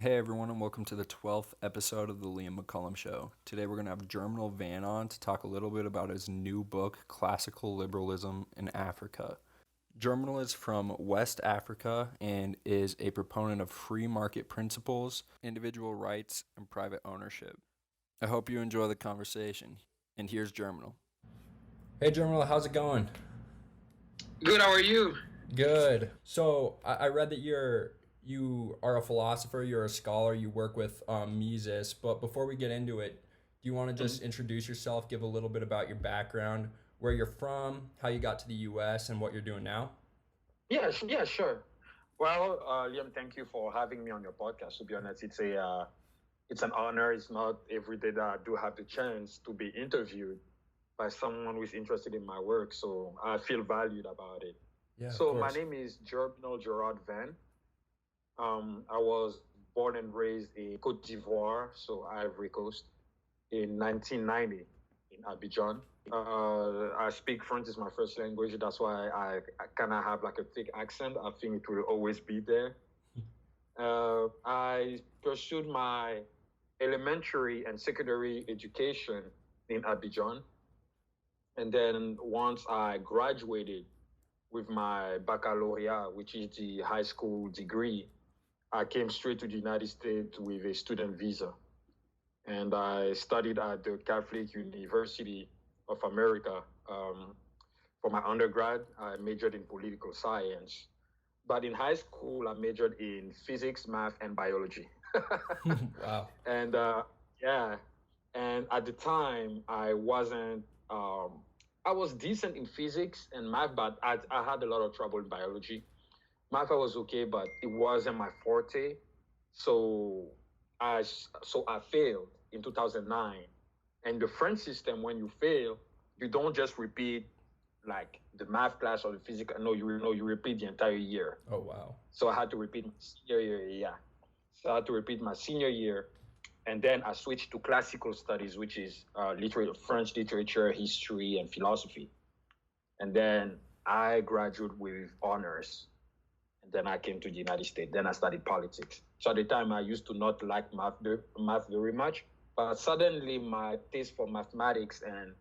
Hey everyone, and welcome to the 12th episode of the Liam McCullum Show. Today we're going to have Germinal Van on to talk a little bit about his new book, Classical Liberalism in Africa. Germinal is from West Africa and is a proponent of free market principles, individual rights, and private ownership. I hope you enjoy the conversation. And here's Germinal. Hey Germinal, how's it going? Good, how are you? Good. So I read that you are a philosopher, you're a scholar, you work with Mises. But before we get into it, do you want to just introduce yourself, give a little bit about your background, where you're from, how you got to the U.S., and what you're doing now? Yeah, sure. Well, Liam, thank you for having me on your podcast. To be honest, it's an honor. It's not every day that I do have the chance to be interviewed by someone who is interested in my work. So I feel valued about it. Yeah, of So my course. name is Germinal Gerard Van. I was born and raised in Cote d'Ivoire, so Ivory Coast, in 1990 in Abidjan. I speak French is my first language. That's why I kind of have like a thick accent. I think it will always be there. I pursued my elementary and secondary education in Abidjan. And then once I graduated with my baccalaureate, which is the high school degree, I came straight to the United States with a student visa. And I studied at the Catholic University of America. For my undergrad, I majored in political science. But in high school, I majored in physics, math, and biology. Wow. And yeah, and at the time, I was decent in physics and math, but I had a lot of trouble in biology. Math I was okay, but it wasn't my forte. So I failed in 2009. And the French system, when you fail, you don't just repeat like the math class or the physics. No, you repeat the entire year. Oh, wow. So I had to repeat my senior year. Yeah. So I had to repeat my senior year. And then I switched to classical studies, which is French literature, history, and philosophy. And then I graduated with honors. And then I came to the United States. Then I studied politics. So at the time, I used to not like math very much. But suddenly, my taste for mathematics and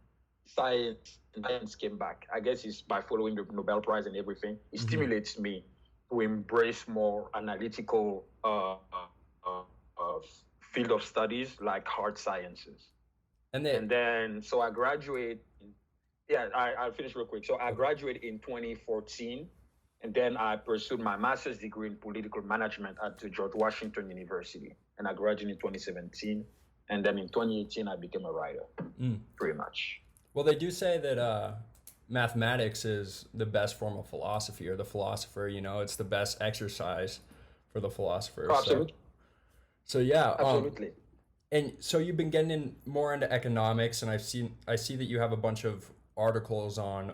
science came back. I guess it's by following the Nobel Prize and everything. It stimulates me to embrace more analytical uh, field of studies like hard sciences. And And then, then, so I graduate. Yeah, I'll finish real quick. So I okay. graduated in 2014, and then I pursued my master's degree in political management at the George Washington University, and I graduated in 2017. And then in 2018, I became a writer, pretty much. Well, they do say that mathematics is the best form of philosophy, or the philosopher, it's the best exercise for the philosopher. Oh, So, absolutely, so yeah, absolutely. and so you've been getting in more into economics, and I see that you have a bunch of articles on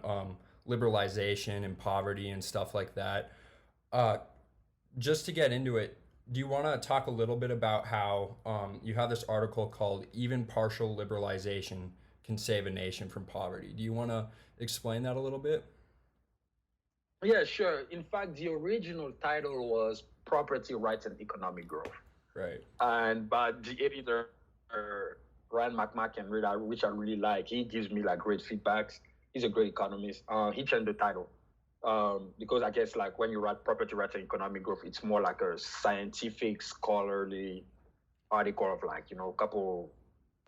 liberalization and poverty and stuff like that. Uh, just to get into it, do you want to talk a little bit about how you have this article called "Even Partial Liberalization Can Save a Nation from Poverty"? Do you want to explain that a little bit? Yeah, sure. In fact, the original title was Property Rights and Economic Growth. Right. And but the editor Ryan McMacken, which I really like, he gives me like great feedbacks. He's a great economist. He changed the title because I guess like when you write property rights and economic growth, it's more like a scientific, scholarly article of like a couple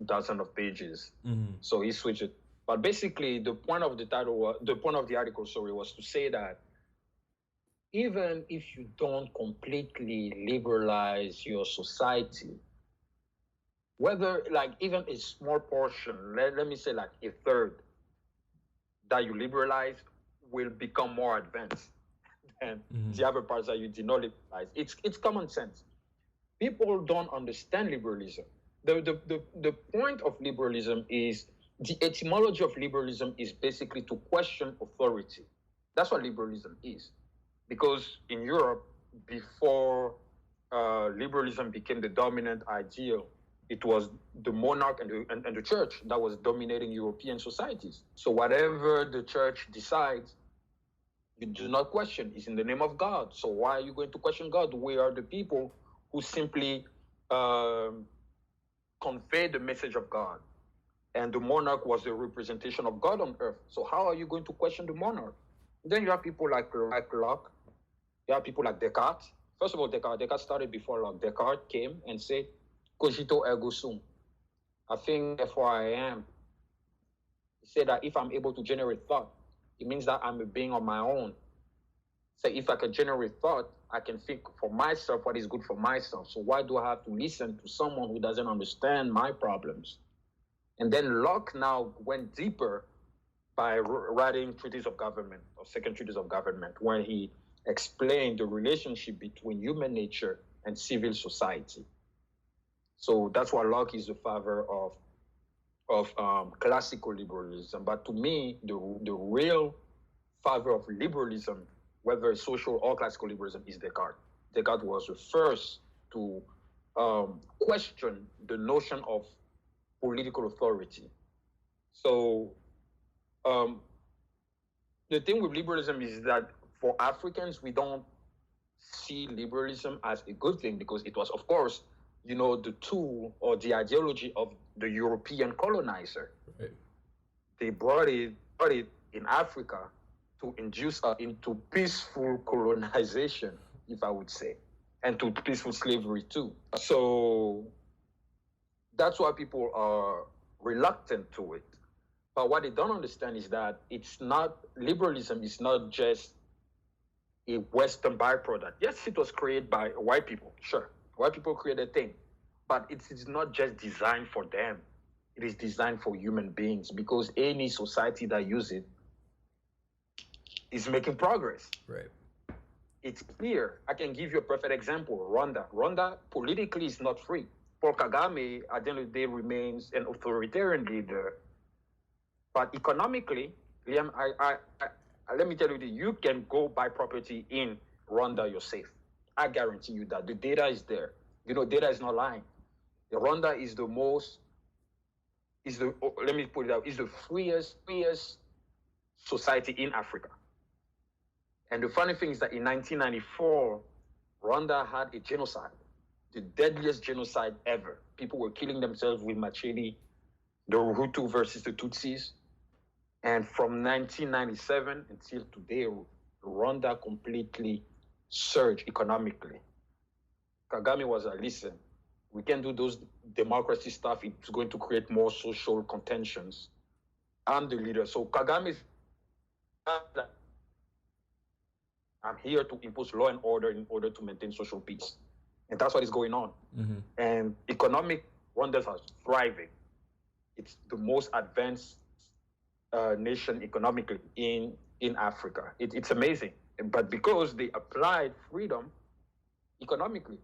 dozen of pages. So he switched it. But basically, the point of the article, sorry, was to say that even if you don't completely liberalize your society, whether like even a small portion, let me say like a third that you liberalize will become more advanced than the other parts that you did not liberalize. It's common sense. People don't understand liberalism. The point of liberalism is the etymology of liberalism is basically to question authority. That's what liberalism is. Because in Europe, before liberalism became the dominant ideal, it was the monarch and the church that was dominating European societies. So whatever the church decides, you do not question. It's in the name of God. So why are you going to question God? We are the people who simply um, conveyed the message of God. And the monarch was the representation of God on earth. So how are you going to question the monarch? Then you have people like Locke. You have people like Descartes. First of all, Descartes started before Locke. Descartes came and said, "Cogito ergo sum." I think therefore I am. He said that if I'm able to generate thought, it means that I'm a being on my own. So if I can generate thought, I can think for myself what is good for myself. So why do I have to listen to someone who doesn't understand my problems? And then Locke now went deeper by writing Treatise of Government, or Second Treatise of Government, when he explained the relationship between human nature and civil society. So that's why Locke is the father of classical liberalism. But to me, the real father of liberalism, whether social or classical liberalism, is Descartes. Descartes was the first to question the notion of political authority. So the thing with liberalism is that for Africans, we don't see liberalism as a good thing because it was, of course, the tool or the ideology of the European colonizer. Right. They brought it in Africa to induce into peaceful colonization, if I would say, and to peaceful slavery too. So that's why people are reluctant to it. But what they don't understand is that liberalism is not just a Western byproduct. Yes, it was created by white people. Sure, white people created a thing, but it is not just designed for them. It is designed for human beings because any society that uses it is making progress. Right. It's clear. I can give you a perfect example. Rwanda politically is not free. Paul Kagame, at the end of the day, remains an authoritarian leader. But economically, Liam, let me tell you that you can go buy property in Rwanda, you're safe. I guarantee you that. The data is there. Data is not lying. Rwanda is let me put it out, is the freest society in Africa. And the funny thing is that in 1994, Rwanda had a genocide, the deadliest genocide ever. People were killing themselves with machete, the Hutu versus the Tutsis. And from 1997 until today, Rwanda completely surged economically. Kagame was like, listen, we can do those democracy stuff. It's going to create more social contentions. I'm the leader. So Kagame is, I'm here to impose law and order in order to maintain social peace. And that's what is going on. Mm-hmm. And Rwanda is thriving. It's the most advanced nation economically in Africa. It's amazing. But because they applied freedom economically,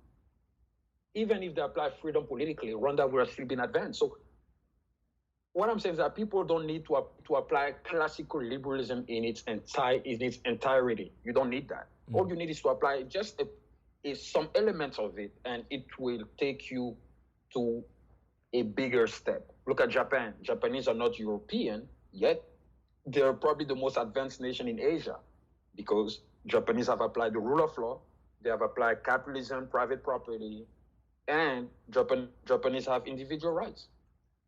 even if they apply freedom politically, Rwanda would have still been advanced. So what I'm saying is that people don't need to apply classical liberalism in its entirety. You don't need that. Mm. All you need is to apply just some elements of it, and it will take you to a bigger step. Look at Japan. Japanese are not European, yet they're probably the most advanced nation in Asia because Japanese have applied the rule of law, they have applied capitalism, private property, and Japanese have individual rights.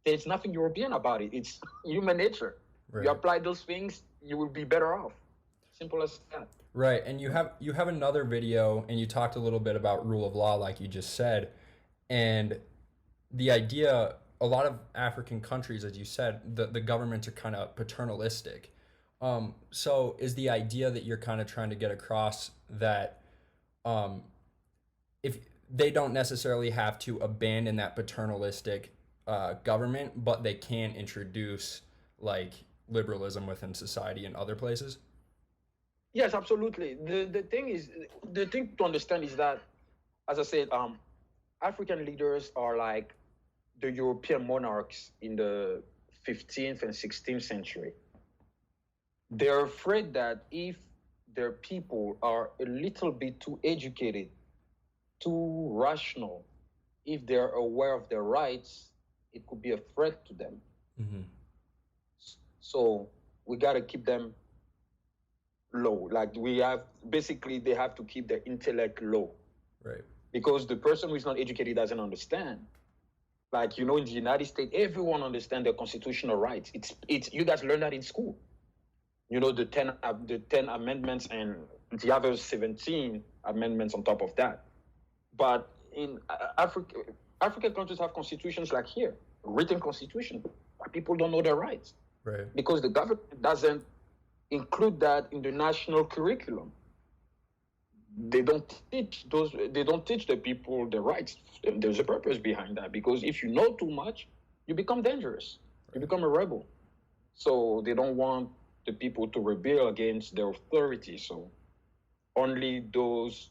There's nothing European about it. It's human nature. Right. You apply those things, you will be better off. Simple as that. Right, and you have another video, and you talked a little bit about rule of law, like you just said, and the idea, a lot of African countries, as you said, the governments are kind of paternalistic. So is the idea that you're kind of trying to get across that if they don't necessarily have to abandon that paternalistic government, but they can introduce like liberalism within society in other places? Yes, absolutely. The thing to understand is that, as I said, African leaders are like the European monarchs in the 15th and 16th century. They're afraid that if their people are a little bit too educated, too rational, if they're aware of their rights, it could be a threat to them. Mm-hmm. So we got to keep them low. Like they have to keep their intellect low. Right. because the person who is not educated doesn't understand. Like, in the United States, everyone understands their constitutional rights. It's you guys learn that in school. The ten amendments and the other 17 amendments on top of that. But in African countries have constitutions like here, written constitution, but people don't know their rights. Right. Because the government doesn't include that in the national curriculum. They don't teach the people the rights. There's a purpose behind that, because if you know too much, you become dangerous. You become a rebel. So they don't want the people to rebel against their authority. So only those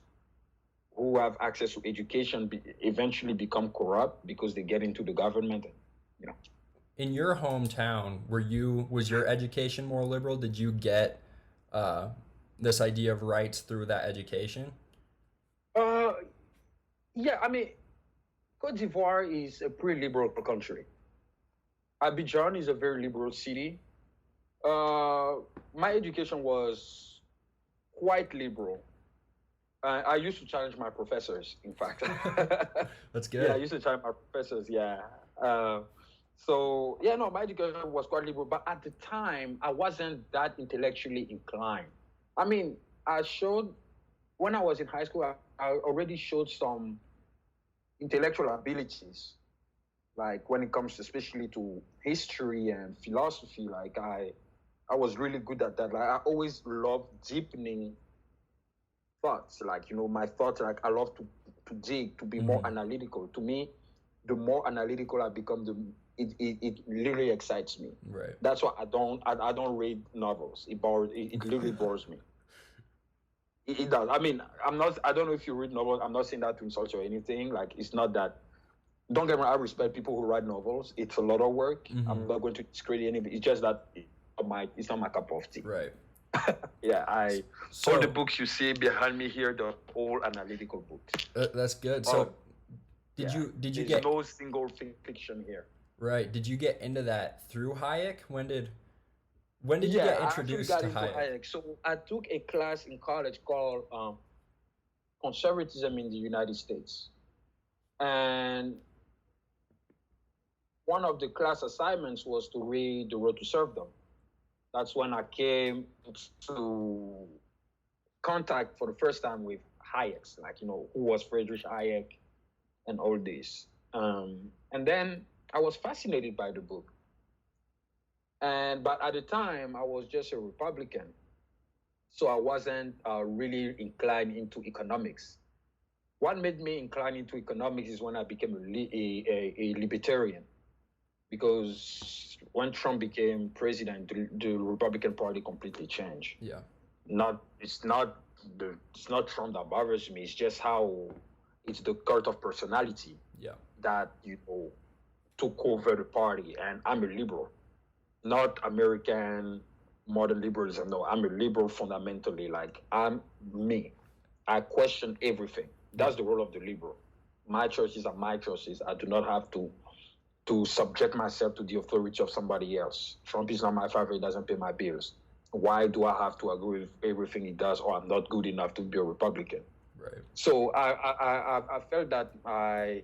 who have access to education eventually become corrupt because they get into the government. In your hometown, was your education more liberal? Did you get this idea of rights through that education? Yeah, I mean, Cote d'Ivoire is a pretty liberal country. Abidjan is a very liberal city. My education was quite liberal. I used to challenge my professors, in fact. That's good. Yeah, I used to challenge my professors, yeah. No, my education was quite liberal, but at the time, I wasn't that intellectually inclined. I mean, when I was in high school, I already showed some intellectual abilities, like when it comes especially to history and philosophy. Like I was really good at that. Like I always loved deepening thoughts. Like, my thoughts, like I love to dig, to be more analytical. To me, the more analytical I become, it literally excites me. Right. That's why I don't read novels. It literally bores me. It does. I mean, I don't know if you read novels. I'm not saying that to insult you or anything. Like, it's not that. Don't get me wrong, I respect people who write novels. It's a lot of work. I'm not going to discredit anything. It's just that it's not my cup of tea. Right. Yeah, all the books you see behind me here, they're all analytical books. That's good. So, did you get no single fiction here? Right. Did you get into that through Hayek? When did you get introduced to Hayek? So I took a class in college called Conservatism in the United States, and one of the class assignments was to read The Road to Serfdom. That's when I came to contact for the first time with Hayek, like, who was Friedrich Hayek and all this. And then I was fascinated by the book. But at the time, I was just a Republican. So I wasn't really inclined into economics. What made me inclined into economics is when I became a libertarian. Because when Trump became president, the Republican Party completely changed. Yeah. It's not Trump that bothers me. It's just how it's the cult of personality. Yeah. That took over the party, and I'm a liberal, not American modern liberalism. No, I'm a liberal fundamentally. Like, I'm me. I question everything. That's the role of the liberal. My choices are my choices. I do not have to subject myself to the authority of somebody else. Trump is not my father. He doesn't pay my bills. Why do I have to agree with everything he does, or I'm not good enough to be a Republican? Right. So I felt that I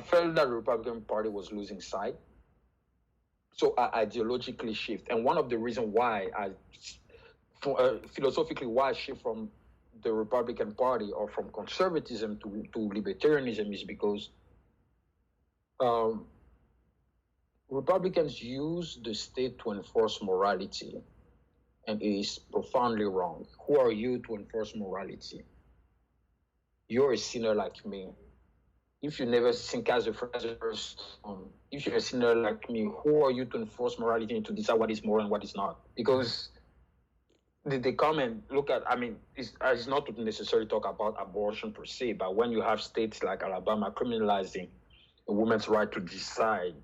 felt that the Republican Party was losing sight. So I ideologically shift. And one of the reasons why philosophically why I shift from the Republican Party or from conservatism to libertarianism is because Republicans use the state to enforce morality, and it is profoundly wrong. Who are you to enforce morality? You're a sinner like me. If you never think as a first, if you're a sinner like me, who are you to enforce morality and to decide what is moral and what is not? Because they come and look at, I mean, it's not to necessarily talk about abortion per se, but when you have states like Alabama criminalizing a woman's right to decide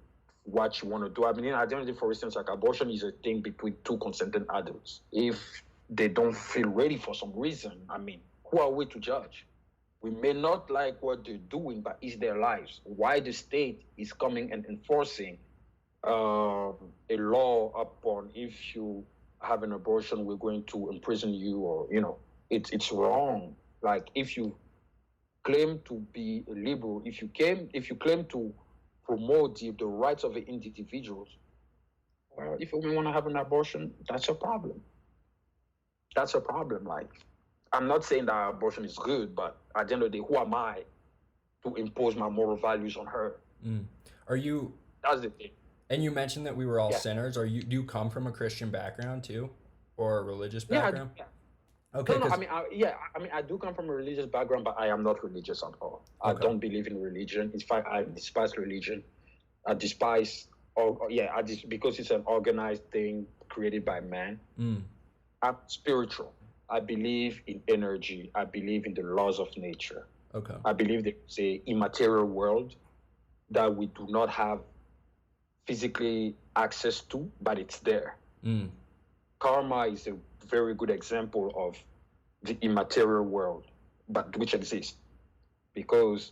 what you want to do. I mean, in identity, for instance, like abortion is a thing between two consenting adults. If they don't feel ready for some reason, I mean, who are we to judge? We may not like what they're doing, but it's their lives. Why the state is coming and enforcing a law upon if you have an abortion, we're going to imprison you, or, it's wrong. Like if you claim to be a liberal, if you claim to promote the rights of the individuals, well, if you want to have an abortion, that's a problem. That's a problem. Like, I'm not saying that abortion is good, but at the end of the day, who am I to impose my moral values on her? Are you, That's the thing. and you mentioned that we were all Yeah. sinners. Do you come from a Christian background too? Or a religious Yeah. background? Yeah. Okay, No, no. because I mean, I do come from a religious background, but I am not religious at all. I okay. don't believe in religion. In fact, I despise religion. I despise, because it's an organized thing created by man. I'm spiritual. I believe in energy. I believe in the laws of nature. Okay. I believe there's a immaterial world that we do not have physically access to, but it's there. Karma is a very good example of the immaterial world, but which exists. Because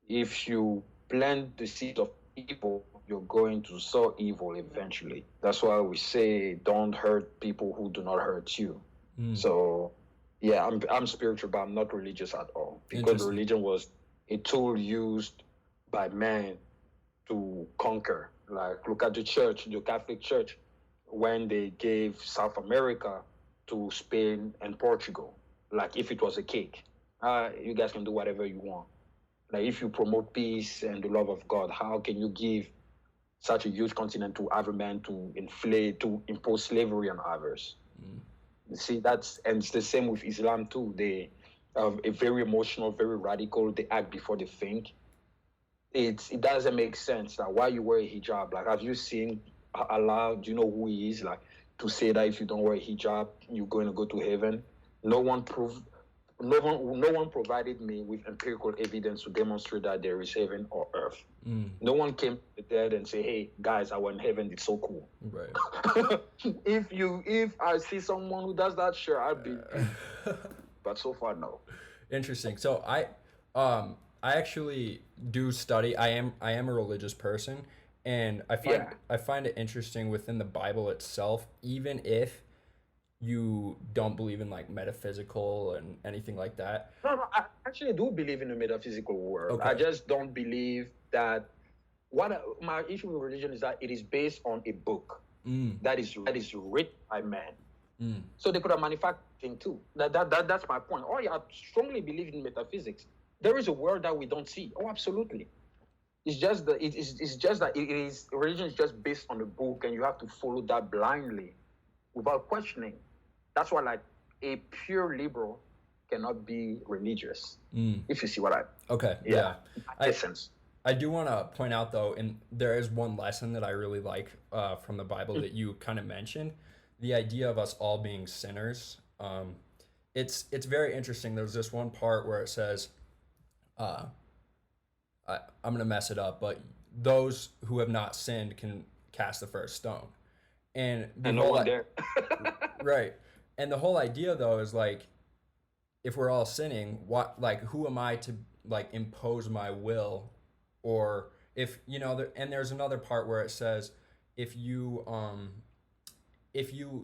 if you plant the seed of evil, you're going to sow evil eventually. That's why we say don't hurt people who do not hurt you. So yeah, I'm spiritual, but I'm not religious at all. Because religion was a tool used by man to conquer. Like look at the church, the Catholic Church, when they gave South America to Spain and Portugal. Like if it was a cake. You guys can do whatever you want. Like if you promote peace and the love of God, how can you give such a huge continent to other men to impose slavery on others? You see, and it's the same with Islam too. They are very emotional, very radical. They act before they think. It doesn't make sense. Like why you wear a hijab? Like have you seen Allah? Do you know who he is? Like to say that if you don't wear a hijab, you're going to go to heaven. No one provided me with empirical evidence to demonstrate that there is heaven or earth. No one came to the dead and say, "Hey guys, I went heaven. It's so cool." Right. If I see someone who does that, sure, I'd be. But so far, no. Interesting. So I actually do study. I am a religious person, and I find it interesting within the Bible itself, even if you don't believe in like metaphysical and anything like that. No, I actually do believe in the metaphysical world. Okay. I just don't believe that. My issue with religion is that it is based on a book that is written by man. So they could have manufactured thing too. That's my point. Oh, yeah, I strongly believe in metaphysics. There is a world that we don't see. Oh, absolutely. It's just that religion is just based on a book, and you have to follow that blindly, without questioning. That's why, like, a pure liberal cannot be religious. If you see what I. Okay. Yeah. Essence. I do want to point out though, and there is one lesson that I really like from the Bible that you kind of mentioned, the idea of us all being sinners. It's very interesting. There's this one part where it says, I'm gonna mess it up, but those who have not sinned can cast the first stone, and no one there. Right, and the whole idea though is like, if we're all sinning, who am I to like impose my will? Or if and there's another part where it says if you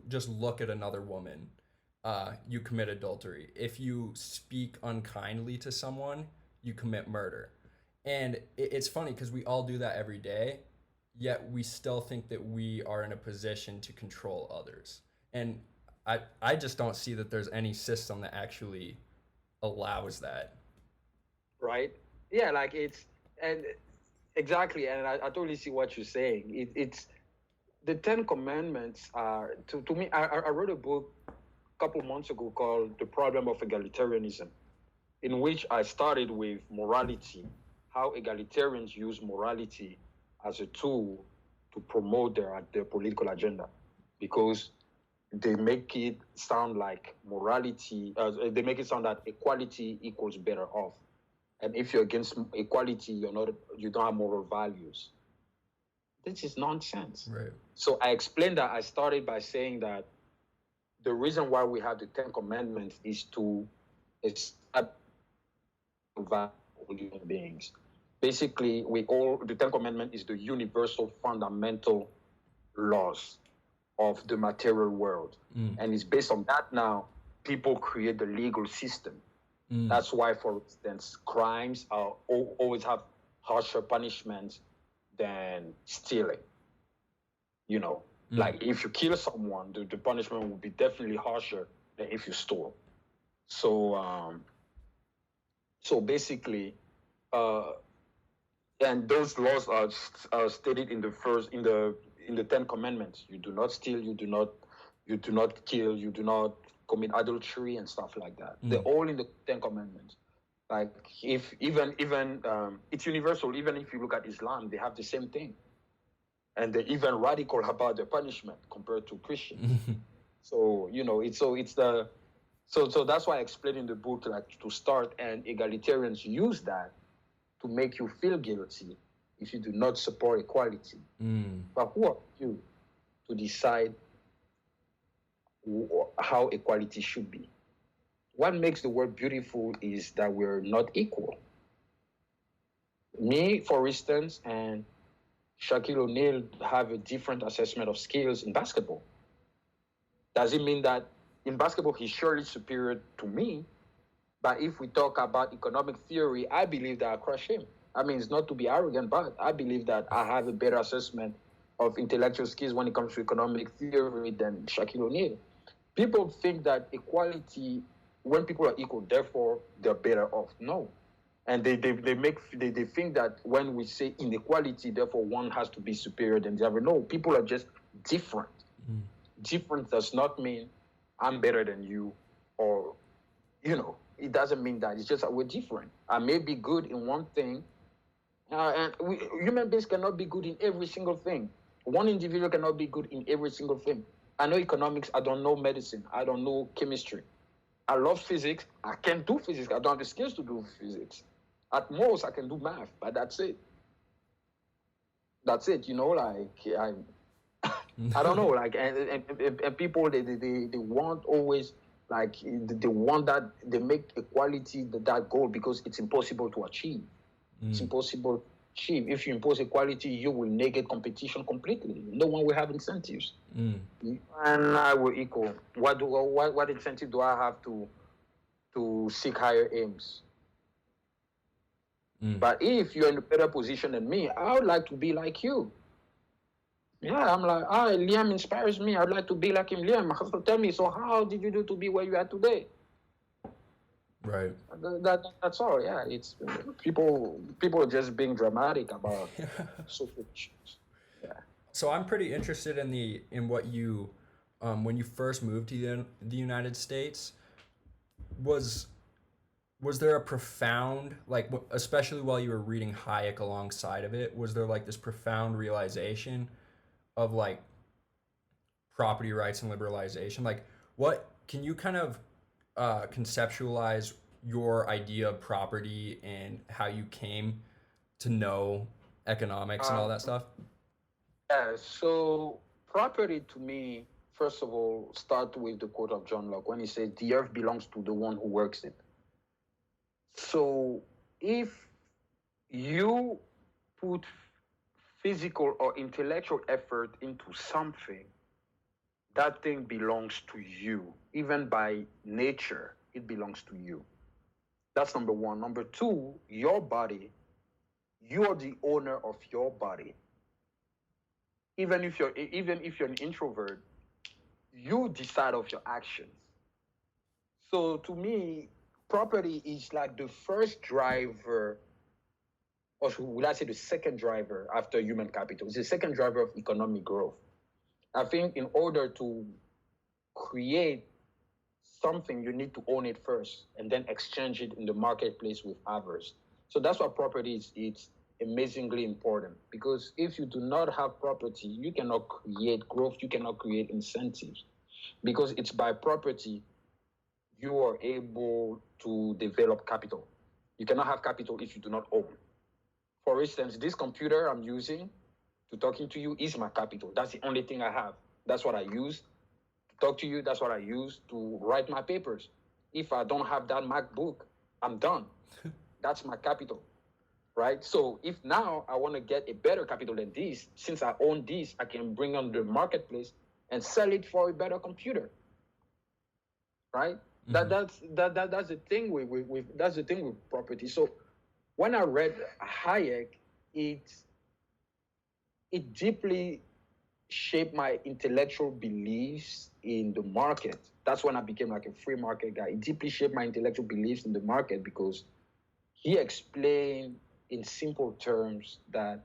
just look at another woman, you commit adultery. If you speak unkindly to someone, you commit murder. And it's funny because we all do that every day, yet we still think that we are in a position to control others. And I just don't see that there's any system that actually allows that. Right? Yeah, like and exactly, and I totally see what you're saying. It's the Ten Commandments are to me. I wrote a book a couple months ago called "The Problem of Egalitarianism," in which I started with morality, how egalitarians use morality as a tool to promote their political agenda, because they make it sound like morality. They make it sound that equality equals better off. And if you're against equality, you don't have moral values. This is nonsense. Right. So I explained that. I started by saying that the reason why we have the Ten Commandments is to establish human beings. Basically, the Ten Commandments is the universal fundamental laws of the material world. And it's based on that now people create the legal system. That's why, for instance, crimes are always have harsher punishments than stealing. You know, like if you kill someone, the punishment will be definitely harsher than if you stole. So, so basically, uh, and those laws are stated in the first in the Ten Commandments. You do not steal. You do not kill. You do not commit adultery and stuff like that. They're all in the Ten Commandments. Like if even it's universal. Even if you look at Islam, they have the same thing, and they're even radical about the punishment compared to Christians. So you know, it's the so that's why I explained in the book, like, to start, and egalitarians use that to make you feel guilty if you do not support equality. But who are you to decide how equality should be? What makes the world beautiful is that we're not equal. Me, for instance, and Shaquille O'Neal have a different assessment of skills in basketball. Does it mean that in basketball he's surely superior to me? But if we talk about economic theory, I believe that I crush him. I mean, it's not to be arrogant, but I believe that I have a better assessment of intellectual skills when it comes to economic theory than Shaquille O'Neal. People think that equality, when people are equal, therefore they're better off. No. And they think that when we say inequality, therefore one has to be superior than the other. No, people are just different. Different does not mean I'm better than you, or, you know, it doesn't mean that. It's just that we're different. I may be good in one thing, and human beings cannot be good in every single thing. One individual cannot be good in every single thing. I know economics. I don't know medicine. I don't know chemistry. I love physics. I can't do physics. I don't have the skills to do physics. At most, I can do math, but that's it. That's it. You know, like I don't know, like, and people they want always, like, they want that, they make equality that goal because it's impossible to achieve. It's impossible to achieve. If you impose equality, you will negate competition completely. No one will have incentives. And I will equal. What incentive do I have to seek higher aims? But if you're in a better position than me, I would like to be like you. Yeah, I'm like, Liam inspires me. I'd like to be like him. Liam, tell me, so how did you do to be where you are today? Right. That's all. Yeah, it's people are just being dramatic about social issues. Yeah. So I'm pretty interested in what you, when you first moved to the United States, was there a profound, like, especially while you were reading Hayek alongside of it, was there like this profound realization of like property rights and liberalization? Like, what can you kind of conceptualize your idea of property and how you came to know economics and all that stuff? Yeah, so property to me, first of all, start with the quote of John Locke when he says, "The earth belongs to the one who works it." So if you put physical or intellectual effort into something, that thing belongs to you. Even by nature, it belongs to you. That's number one. Number two, your body, you're the owner of your body. Even if you're an introvert, you decide of your actions. So to me, property is like the first driver, or would I say the second driver after human capital? It's the second driver of economic growth. I think in order to create something, you need to own it first and then exchange it in the marketplace with others. So that's why property is it's amazingly important, because if you do not have property, you cannot create growth, you cannot create incentives, because it's by property you are able to develop capital. You cannot have capital if you do not own. For instance, this computer I'm using to talking to you is my capital. That's the only thing I have. That's what I use to talk to you. That's what I use to write my papers. If I don't have that MacBook, I'm done. That's my capital, right? So if now I want to get a better capital than this, since I own this, I can bring on the marketplace and sell it for a better computer, right? That's the thing with that's the thing with property. So when I read Hayek, it it deeply shaped my intellectual beliefs in the market. That's when I became like a free market guy. It deeply shaped my intellectual beliefs in the market because he explained in simple terms that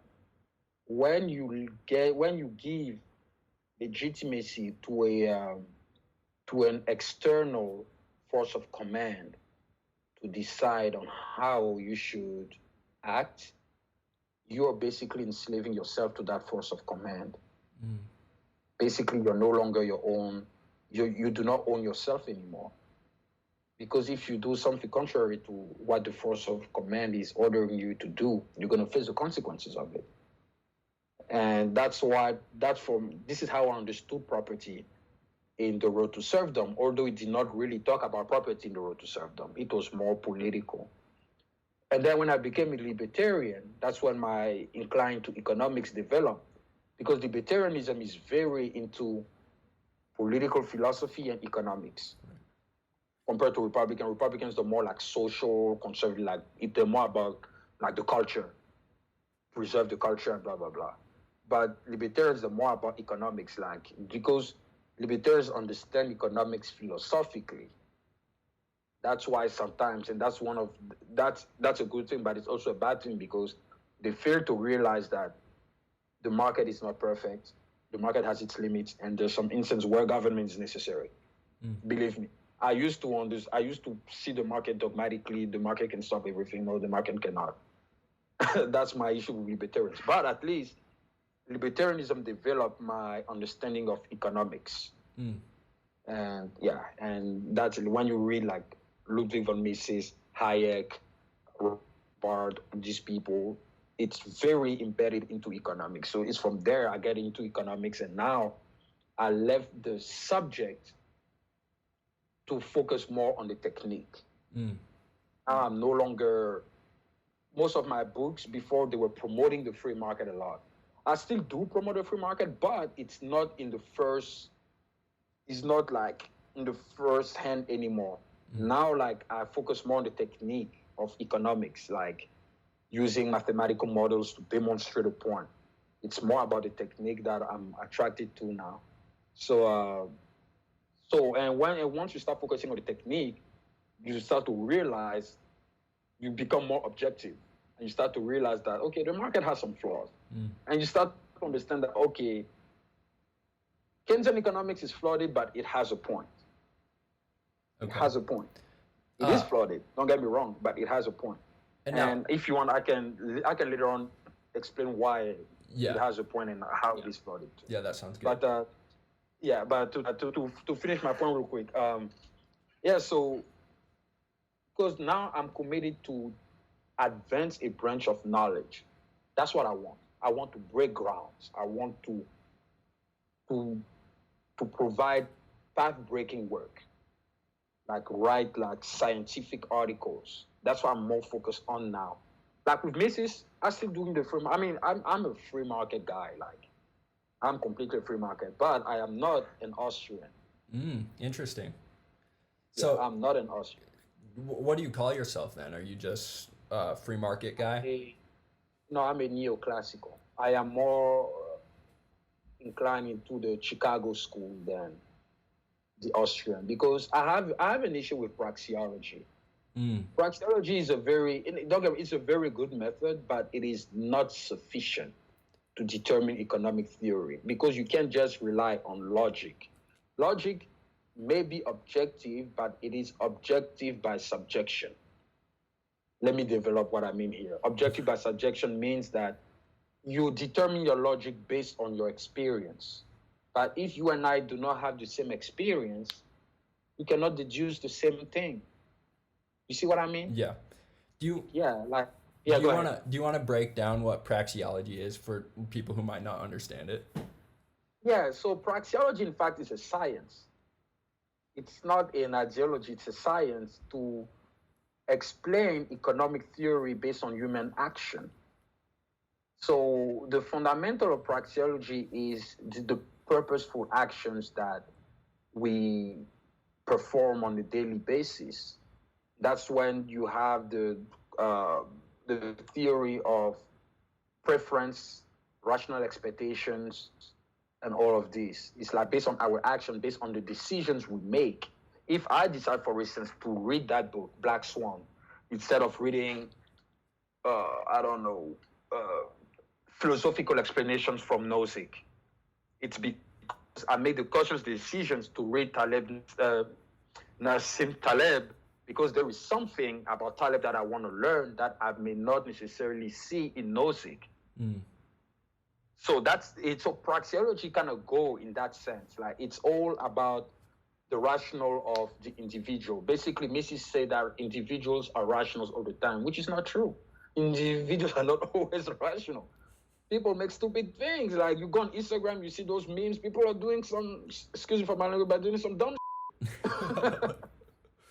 when you give legitimacy to an external force of command to decide on how you should act, you are basically enslaving yourself to that force of command. Basically, you're no longer your own. You do not own yourself anymore. Because if you do something contrary to what the force of command is ordering you to do, you're going to face the consequences of it. And this is how I understood property in The Road to Serfdom, although it did not really talk about property in The Road to Serfdom. It was more political. And then when I became a libertarian, that's when my incline to economics developed, because libertarianism is very into political philosophy and economics. Right. Compared to Republicans are more like social, conservative, like they're more about like the culture, preserve the culture and blah, blah, blah. But libertarians are more about economics, like, because libertarians understand economics philosophically. That's why sometimes, and that's a good thing, but it's also a bad thing because they fail to realize that the market is not perfect. The market has its limits, and there's some instances where government is necessary. Believe me, I used to see the market dogmatically. The market can stop everything. No, the market cannot. That's my issue with libertarians. But at least libertarianism developed my understanding of economics. And yeah, and that's when you read like Ludwig von Mises, Hayek, Rothbard, these people, it's very embedded into economics. So it's from there I get into economics, and now I left the subject to focus more on the technique. Now I'm no longer, most of my books before they were promoting the free market a lot. I still do promote the free market, but it's not like in the first hand anymore. Now, like, I focus more on the technique of economics, like using mathematical models to demonstrate a point. It's more about the technique that I'm attracted to now. And once you start focusing on the technique, you start to realize, you become more objective, and you start to realize that, okay, the market has some flaws. And you start to understand that, okay, Keynesian economics is flawed, but it has a point. Okay. It has a point. It is flawed, don't get me wrong, but it has a point. And if you want, I can later on explain why it has a point and how it is flawed. Yeah, that sounds good. But to finish my point real quick, so because now I'm committed to advance a branch of knowledge. That's what I want. I want to break grounds. I want to provide path-breaking work, write scientific articles. That's what I'm more focused on now. Like with Mrs., I'm still doing the free. I mean, I'm a free market guy. Like, I'm completely free market, but I am not an Austrian. Interesting. So I'm not an Austrian. What do you call yourself then? Are you just a free market guy? No, I'm a neoclassical. I am more inclined into the Chicago school than the Austrian, because I have an issue with praxeology. Praxeology is it's a very good method, but it is not sufficient to determine economic theory, because you can't just rely on logic. Logic may be objective, but it is objective by subjection. Let me develop what I mean here. Objective by subjection means that you determine your logic based on your experience. But if you and I do not have the same experience, we cannot deduce the same thing. You see what I mean? Yeah. Do you want to break down what praxeology is for people who might not understand it? Yeah, so praxeology, in fact, is a science. It's not an ideology, it's a science to explain economic theory based on human action. So the fundamental of praxeology is the purposeful actions that we perform on a daily basis. That's when you have the theory of preference, rational expectations, and all of this. It's like based on our action, based on the decisions we make. If I decide, for instance, to read that book, Black Swan, instead of reading, I don't know, philosophical explanations from Nozick, it's because I made the conscious decisions to read Nassim Taleb, because there is something about Taleb that I want to learn that I may not necessarily see in Nozick. So that's it. So praxeology kind of go in that sense. Like it's all about the rational of the individual. Basically, Mrs. said that individuals are rationals all the time, which is not true. Individuals are not always rational. People make stupid things. Like you go on Instagram, you see those memes. People are doing some, excuse me for my language, but doing some dumb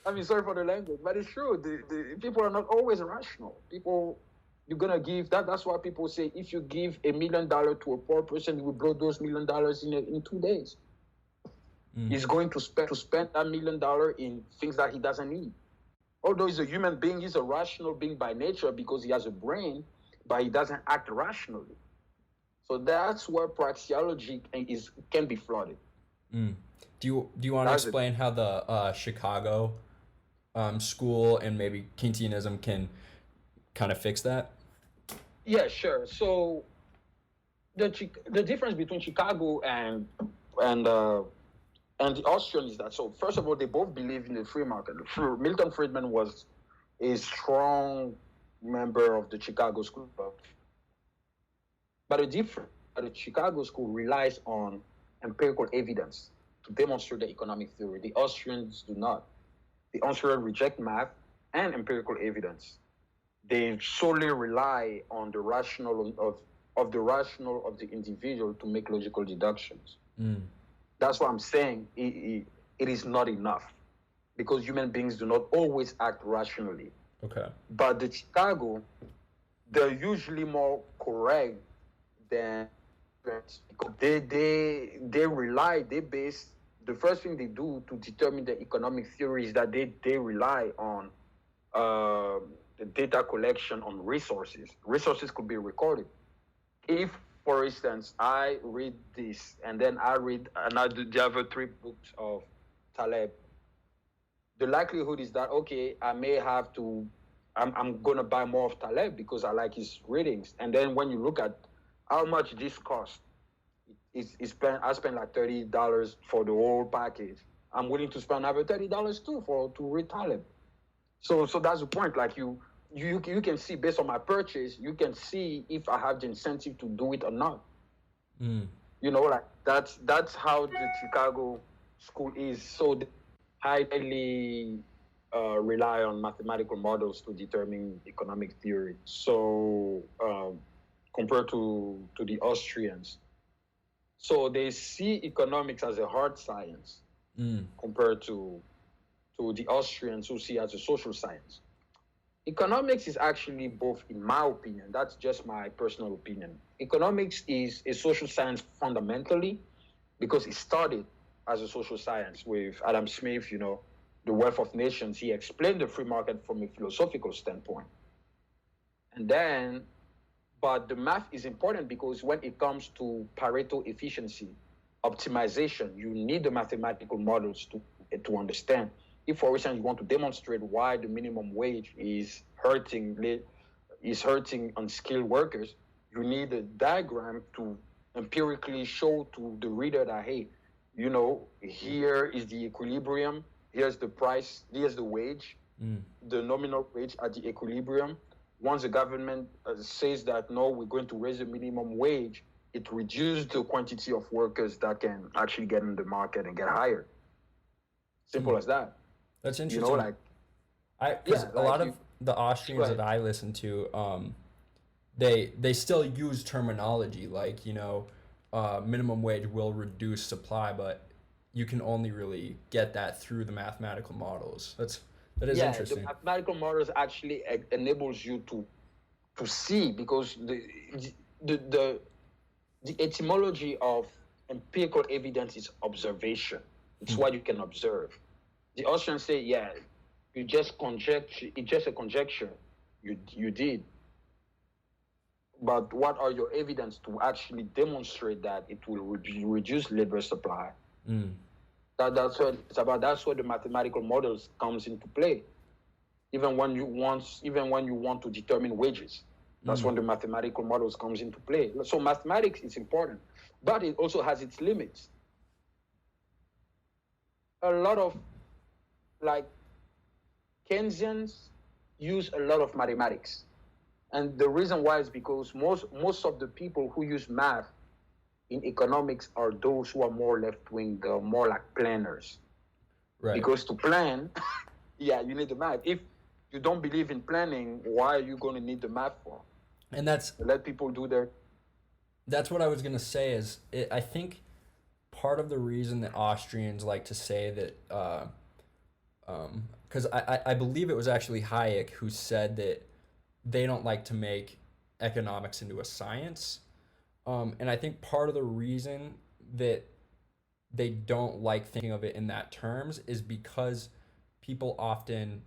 I mean, sorry for the language, but it's true. The people are not always rational. People, you're gonna give that. That's why people say if you give $1 million to a poor person, you will blow those $1 million in 2 days. He's going to spend that $1 million in things that he doesn't need. Although he's a human being, he's a rational being by nature because he has a brain, but he doesn't act rationally. So that's where praxeology can be flooded. Do you want to explain how the Chicago school and maybe Keynesianism can kind of fix that? Yeah, sure. So the difference between Chicago and the Austrian is that, so first of all, they both believe in the free market. Milton Friedman was a strong member of the Chicago School. But the Chicago School relies on empirical evidence to demonstrate the economic theory. The Austrians do not. The Austrians reject math and empirical evidence. They solely rely on the rational of the individual to make logical deductions. That's what I'm saying. It is not enough because human beings do not always act rationally. Okay. But the Chicago, they're usually more correct than they base the first thing they do to determine the economic theory is that they rely on the data collection on resources. Resources could be recorded. If, for instance, I read this and then I read the other 3 books of Taleb, the likelihood is that, okay, I may have to, I'm going to buy more of Taleb because I like his readings. And then when you look at how much this costs, I spend like $30 for the whole package. I'm willing to spend another $30 too to read Taleb. So that's the point. Like you can see based on my purchase, you can see if I have the incentive to do it or not. You know, like that's how the Chicago school is. So they highly rely on mathematical models to determine economic theory. So compared to the Austrians. So they see economics as a hard science compared to the Austrians who see it as a social science. Economics is actually both, in my opinion, that's just my personal opinion. Economics is a social science fundamentally because it started as a social science with Adam Smith, you know, The Wealth of Nations. He explained the free market from a philosophical standpoint. And then, but the math is important because when it comes to Pareto efficiency, optimization, you need the mathematical models to understand. If, for instance, you want to demonstrate why the minimum wage is hurting unskilled workers, you need a diagram to empirically show to the reader that, hey, you know, here is the equilibrium, here's the price, here's the wage, the nominal wage at the equilibrium. Once the government says that, no, we're going to raise the minimum wage, it reduces the quantity of workers that can actually get in the market and get hired. Simple as that. That's interesting. You know, like, because a lot of the Austrians that I listen to, they still use terminology like, you know, minimum wage will reduce supply, but you can only really get that through the mathematical models. That is interesting. The mathematical models actually enables you to see, because the etymology of empirical evidence is observation. It's what you can observe. The Austrians say, yeah, you just conjecture. It's just a conjecture. You did, but what are your evidence to actually demonstrate that it will reduce labor supply? That's what it's about. That's where the mathematical models comes into play. Even when you want to determine wages, that's when the mathematical models comes into play. So mathematics is important, but it also has its limits. A lot of like Keynesians use a lot of mathematics, and the reason why is because most of the people who use math in economics are those who are more left wing, more like planners. Right. Because to plan, yeah, you need the math. If you don't believe in planning, why are you going to need the math for? And let people do their. That's what I was gonna say. I think part of the reason that Austrians like to say that, because I believe it was actually Hayek who said that they don't like to make economics into a science. And I think part of the reason that they don't like thinking of it in that terms is because people often,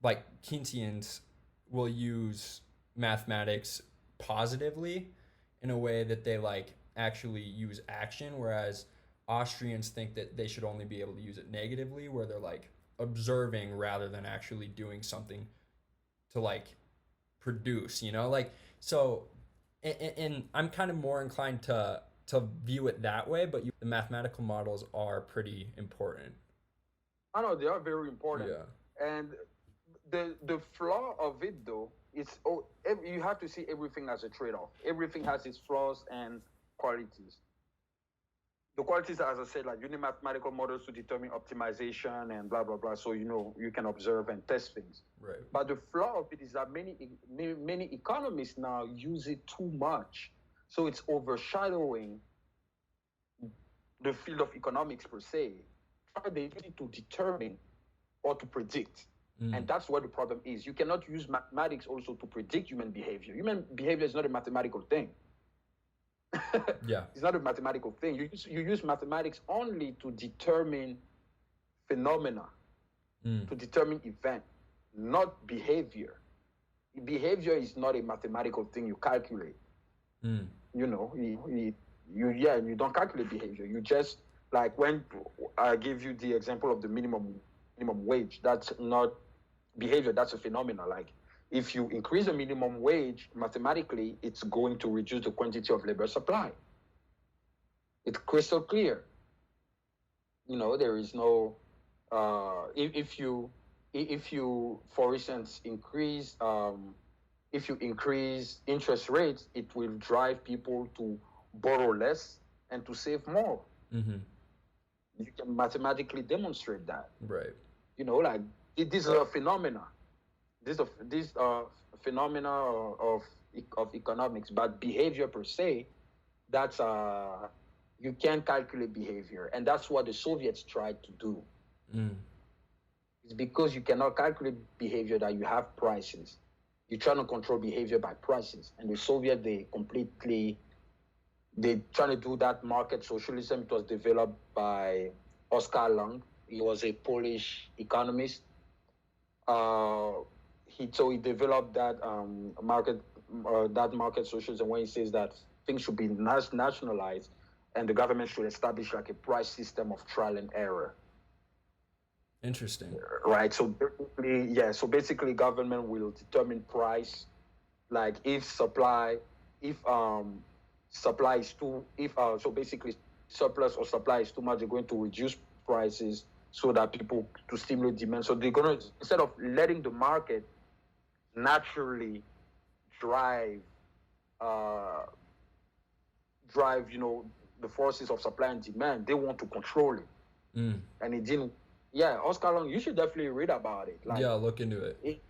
like Keynesians, will use mathematics positively in a way that they like actually use action, whereas Austrians think that they should only be able to use it negatively, where they're like observing rather than actually doing something to like produce, like so. And I'm kind of more inclined to view it that way, but the mathematical models are pretty important. I know they are very important. Yeah. And the flaw of it though is you have to see everything as a trade-off. Everything has its flaws and qualities. The qualities, as I said, like you need mathematical models to determine optimization and blah blah blah. So you can observe and test things. Right. But the flaw of it is that many economists now use it too much, so it's overshadowing the field of economics per se. They use it to determine or to predict. And that's where the problem is. You cannot use mathematics also to predict human behavior. Human behavior is not a mathematical thing. Yeah. It's not a mathematical thing. You use mathematics only to determine phenomena, to determine event, not behavior. Behavior is not a mathematical thing you calculate. You don't calculate behavior. You just, like when I give you the example of the minimum wage, that's not behavior, that's a phenomena. Like if you increase the minimum wage, mathematically, it's going to reduce the quantity of labor supply. It's crystal clear. There is no, if you, for instance, increase interest rates, it will drive people to borrow less and to save more. You can mathematically demonstrate that. Right. Like these are phenomena. These are phenomena of economics, but behavior per se, that's you can't calculate behavior, and that's what the Soviets tried to do. It's because you cannot calculate behavior that you have prices. You're trying to control behavior by prices, and the Soviets they trying to do that market socialism. It was developed by Oskar Lang. He was a Polish economist. He developed that market socialism when he says that things should be nationalized and the government should establish like a price system of trial and error. Interesting. Right. So basically, government will determine price, like if supply is basically surplus or supply is too much, they're going to reduce prices so that people to stimulate demand. So they're gonna, instead of letting the market naturally drive the forces of supply and demand, they want to control it. And it didn't. Yeah, Oscar Long, you should definitely read about it. Like, yeah, look into it.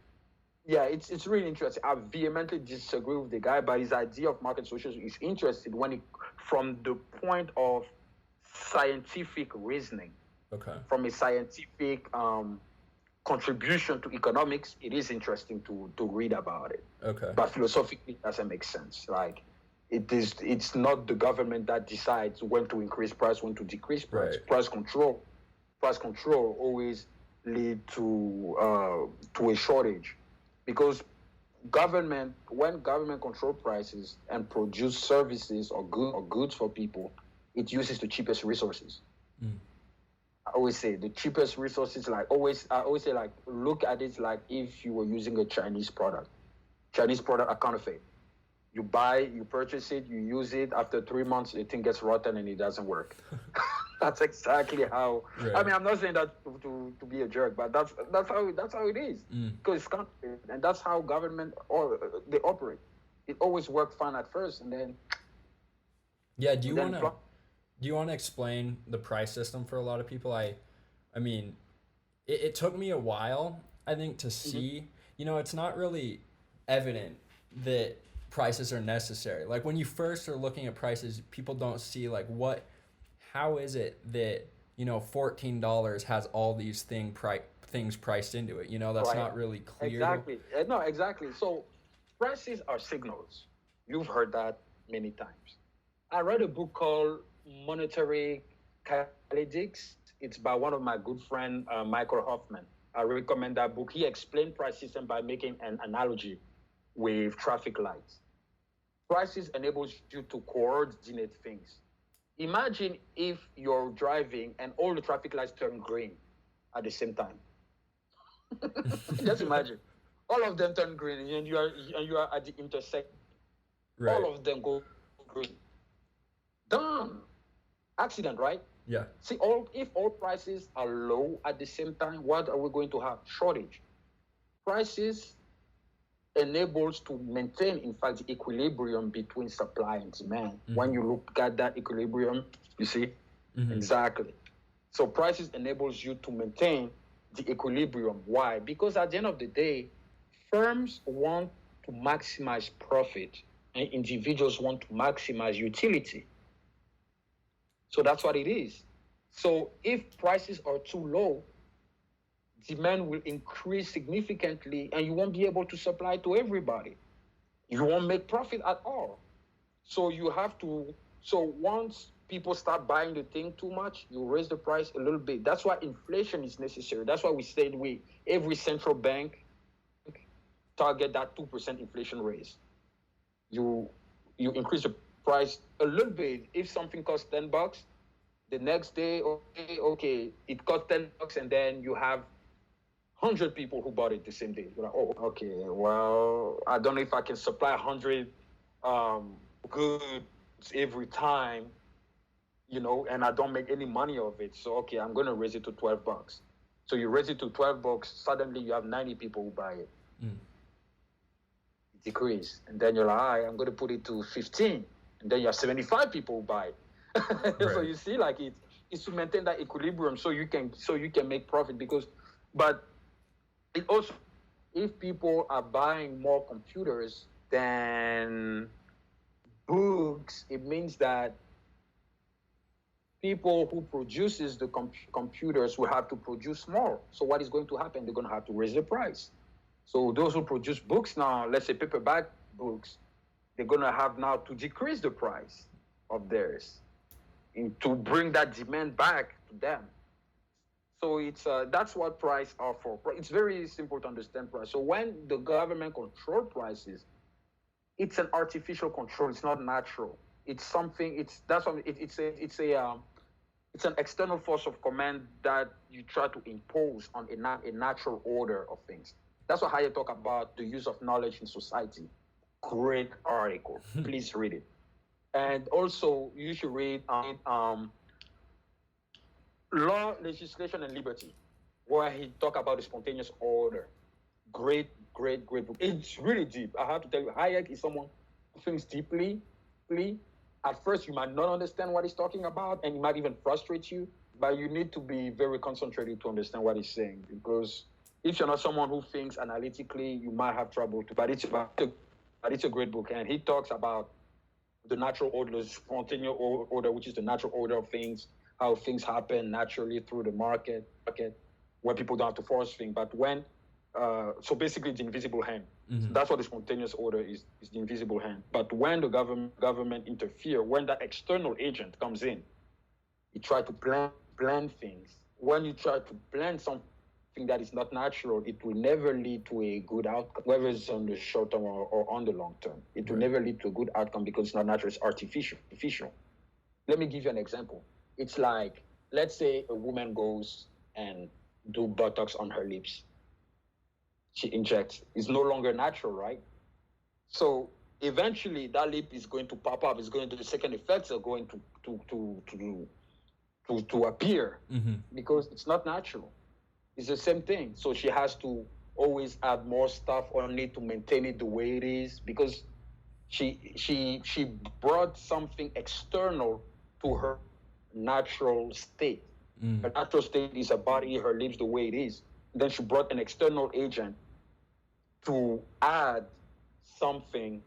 It's really interesting. I vehemently disagree with the guy, but his idea of market socialism is interesting from the point of scientific reasoning. Okay. From a scientific contribution to economics, it is interesting to read about it. Okay. But philosophically, it doesn't make sense. Like it's not the government that decides when to increase price, when to decrease price. Right. Price control price control always lead to a shortage, because when government control prices and produce services or goods for people, it uses the cheapest resources. I always say the cheapest resources, I always say, like, look at it like if you were using a Chinese product. Chinese product are counterfeit. You purchase it, you use it. After 3 months, the thing gets rotten and it doesn't work. That's exactly how. Right. I mean, I'm not saying that to be a jerk, but that's how it is. Because it's counterfeit, and that's how government they operate. It always worked fine at first, and then. Yeah. Do you want to explain the price system for a lot of people? I mean, it took me a while, I think, to see. It's not really evident that prices are necessary. Like, when you first are looking at prices, people don't see, like, how is it that $14 has all these things priced into it? That's Right. not really clear. Exactly. No, exactly. So prices are signals. You've heard that many times. I read a book called Monetary Catalytics. It's by one of my good friend, Michael Hoffman. I recommend that book. He explained price system by making an analogy with traffic lights. Prices enables you to coordinate things. Imagine if you're driving and all the traffic lights turn green at the same time. Just imagine. All of them turn green and you are at the intersection. Right. All of them go green. Done. Accident, right? Yeah. See, if all prices are low at the same time, what are we going to have? Shortage. Prices enables to maintain, in fact, the equilibrium between supply and demand. When you look at that equilibrium, you see? Exactly. So prices enables you to maintain the equilibrium. Why? Because at the end of the day, firms want to maximize profit and individuals want to maximize utility. So that's what it is. So if prices are too low, demand will increase significantly and you won't be able to supply to everybody. You won't make profit at all. So once people start buying the thing too much, you raise the price a little bit. That's why inflation is necessary. That's why we said every central bank target that 2% inflation raise. You increase the price a little bit. If something costs $10, the next day, okay, it costs $10, and then you have 100 people who bought it the same day. You're like, oh, okay, well, I don't know if I can supply 100 goods every time, and I don't make any money of it. So, okay, I'm going to raise it to $12. So you raise it to $12, suddenly you have 90 people who buy it. It decreases. And then you're like, all right, I'm going to put it to 15. And then you have 75 people who buy it. Right. So you see, like, it's to maintain that equilibrium so you can make profit. But it also, if people are buying more computers than books, it means that people who produces the computers will have to produce more. So what is going to happen? They're going to have to raise the price. So those who produce books now, let's say paperback books, they're going to have now to decrease the price of theirs to bring that demand back to them. So that's what price are for. It's very simple to understand price. So when the government control prices, it's an artificial control. It's not natural. It's something. It's an external force of command that you try to impose on a natural order of things. That's what Hayek talk about the use of knowledge in society. Great article. Please read it. And also, you should read Law, Legislation, and Liberty, where he talk about the spontaneous order. Great book. It's really deep. I have to tell you, Hayek is someone who thinks deeply. At first, you might not understand what he's talking about, and it might even frustrate you, but you need to be very concentrated to understand what he's saying, because if you're not someone who thinks analytically, you might have trouble too. But it's a great book, and he talks about the natural order, the spontaneous order, which is the natural order of things, how things happen naturally through the market, where people don't have to force things. But when, so basically the invisible hand. So that's what the spontaneous order is the invisible hand. But when the government interfere, when that external agent comes in, he try to plan things when you try to plan something that is not natural, it will never lead to a good outcome, whether it's on the short term or on the long term. It will never lead to a good outcome because it's not natural, it's artificial. Let me give you an example. It's like, let's say a woman goes and do Botox on her lips. She injects. It's no longer natural, right? So eventually that lip is going to pop up. It's going to, the second effects are going to appear because it's not natural. It's the same thing. So she has to always add more stuff on it to maintain it the way it is because she brought something external to her natural state. Her natural state is her body, her lips, the way it is. Then she brought an external agent to add something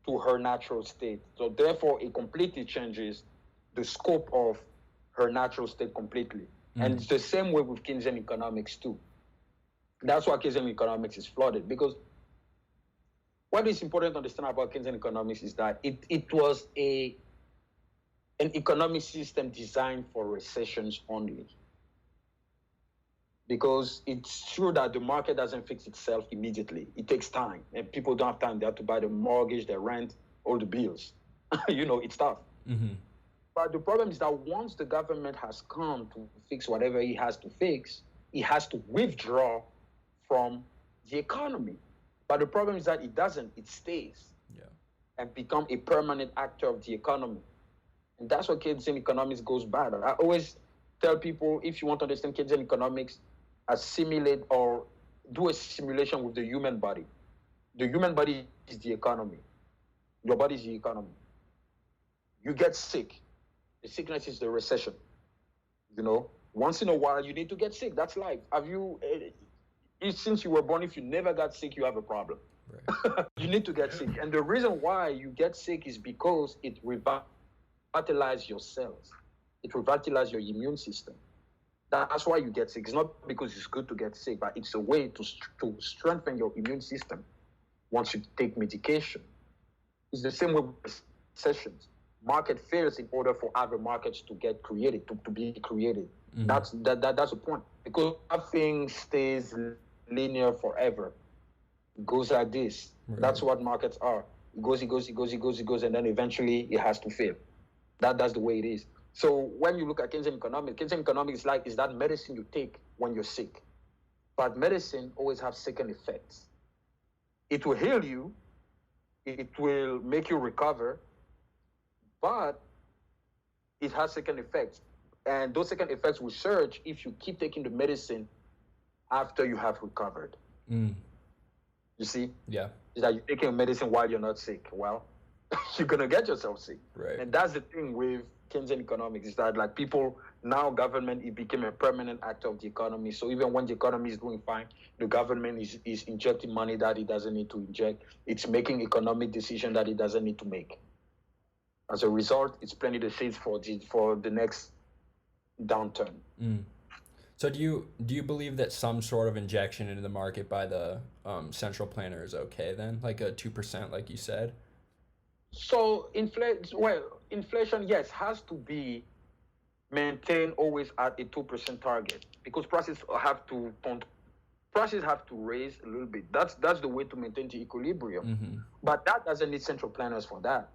to her natural state. So therefore, it completely changes the scope of her natural state completely. And it's the same way with Keynesian economics too. That's why Keynesian economics is flooded, because what is important to understand about Keynesian economics is that it was an economic system designed for recessions only. Because it's true that the market doesn't fix itself immediately. It takes time, and people don't have time. They have to buy the mortgage, the rent, all the bills. It's tough. But the problem is that once the government has come to fix whatever it has to fix, it has to withdraw from the economy. But the problem is that it doesn't. It stays and become a permanent actor of the economy. And that's what Keynesian economics goes bad. I always tell people, if you want to understand Keynesian economics, assimilate or do a simulation with the human body. The human body is the economy. Your body is the economy. You get sick. The sickness is the recession. Once in a while, you need to get sick. That's life. Since you were born, if you never got sick, you have a problem. Right. You need to get sick. And the reason why you get sick is because it revitalizes your cells. It revitalizes your immune system. That's why you get sick. It's not because it's good to get sick, but it's a way to strengthen your immune system once you take medication. It's the same way with recessions. Market fails in order for other markets to get created, to be created. That's the point. Because nothing stays linear forever. It goes like this. Right. That's what markets are. It goes, and then eventually it has to fail. That's the way it is. So when you look at Keynesian economics is that medicine you take when you're sick. But medicine always has second effects. It will heal you. It will make you recover. But it has second effects. And those second effects will surge if you keep taking the medicine after you have recovered. You see? Yeah. It's like you're taking medicine while you're not sick. Well, you're going to get yourself sick. Right. And that's the thing with Keynesian economics, is that like people, now government, it became a permanent actor of the economy. So even when the economy is doing fine, the government is injecting money that it doesn't need to inject. It's making economic decisions that it doesn't need to make. As a result, it's planting the seeds for the next downturn. So do you believe that some sort of injection into the market by the central planner is okay then, like a 2%, like you said? So inflation, yes, has to be maintained always at a 2% target, because prices have to raise a little bit. That's the way to maintain the equilibrium. But that doesn't need central planners for that.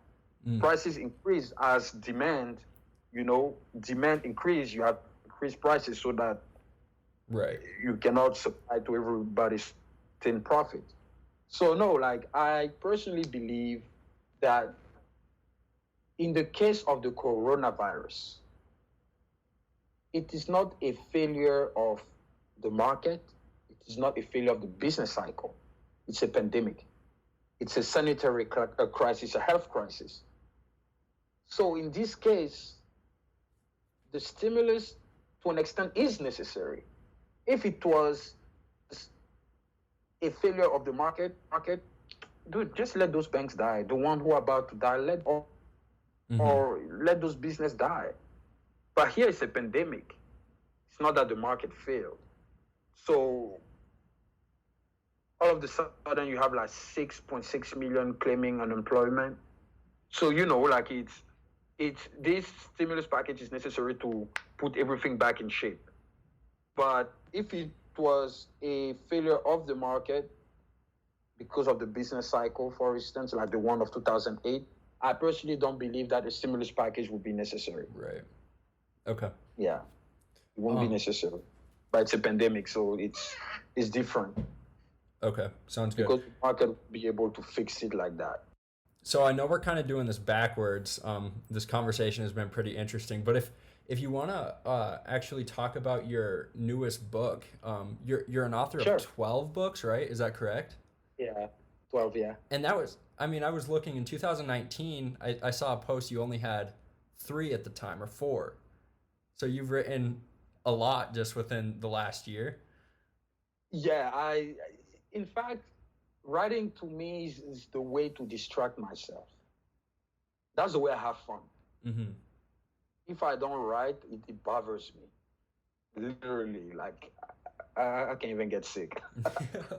Prices increase as demand increase. You have increased prices so that you cannot supply to everybody's in profit. So no, like I personally believe that in the case of the coronavirus, it is not a failure of the market. It is not a failure of the business cycle. It's a pandemic. It's a sanitary crisis, a health crisis. So in this case, the stimulus to an extent is necessary. If it was a failure of the market, dude, just let those banks die. The one who are about to die, or let those business die. But here it's a pandemic. It's not that the market failed. So all of a sudden you have like 6.6 million claiming unemployment. So like it's this stimulus package is necessary to put everything back in shape. But if it was a failure of the market because of the business cycle, for instance, like the one of 2008, I personally don't believe that a stimulus package would be necessary. Right. Okay. Yeah, it won't be necessary. But it's a pandemic, so it's different. Okay, sounds good. Because the market will be able to fix it like that. So I know we're kind of doing this backwards. This conversation has been pretty interesting, but if you want to actually talk about your newest book, you're an author Sure. of 12 books, right? Is that correct? Yeah, 12, yeah. And that was, I mean, I was looking in 2019. I saw a post you only had 3 at the time or 4. So you've written a lot just within the last year. Yeah, in fact, writing to me is the way to distract myself. That's the way I have fun. Mm-hmm. If I don't write, it bothers me. Literally, like I can't even get sick.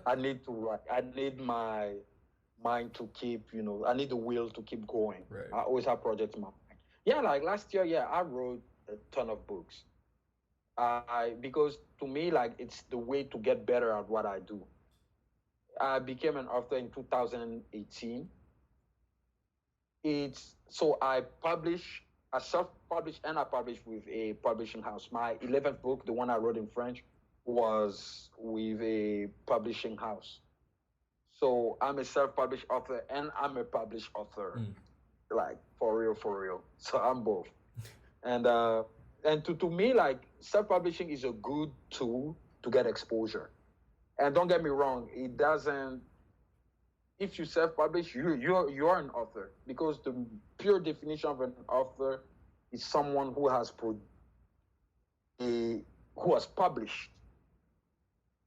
I need to write. I need my mind to keep, I need the will to keep going. Right. I always have projects in my mind. Yeah, like last year, yeah, I wrote a ton of books. Because to me, like it's the way to get better at what I do. I became an author in 2018. It's so I self-published, and I published with a publishing house. My 11th book, the one I wrote in French, was with a publishing house. So I'm a self-published author and I'm a published author, like for real. So I'm both. And to me, like self-publishing is a good tool to get exposure. And don't get me wrong, it doesn't. If you self-publish, you're an author, because the pure definition of an author is someone who has published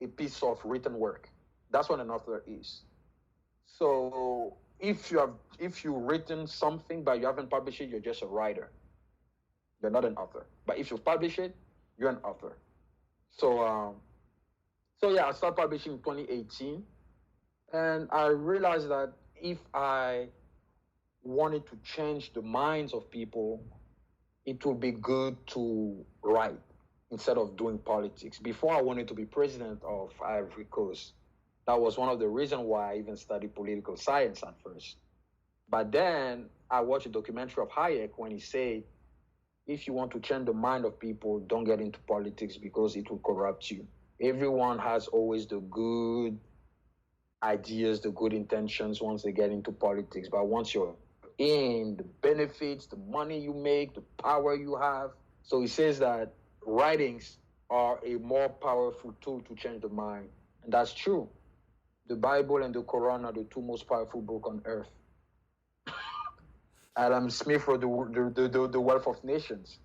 a piece of written work. That's what an author is. So if you've written something but you haven't published it, you're just a writer. You're not an author. But if you publish it, you're an author. So yeah, I started publishing in 2018, and I realized that if I wanted to change the minds of people, it would be good to write instead of doing politics. Before I wanted to be president of Ivory Coast. That was one of the reasons why I even studied political science at first. But then I watched a documentary of Hayek when he said, if you want to change the mind of people, don't get into politics because it will corrupt you. Everyone has always the good ideas, the good intentions once they get into politics. But once you're in, the benefits, the money you make, the power you have. So he says that writings are a more powerful tool to change the mind. And that's true. The Bible and the Quran are the 2 most powerful books on earth. Adam Smith wrote the Wealth of Nations.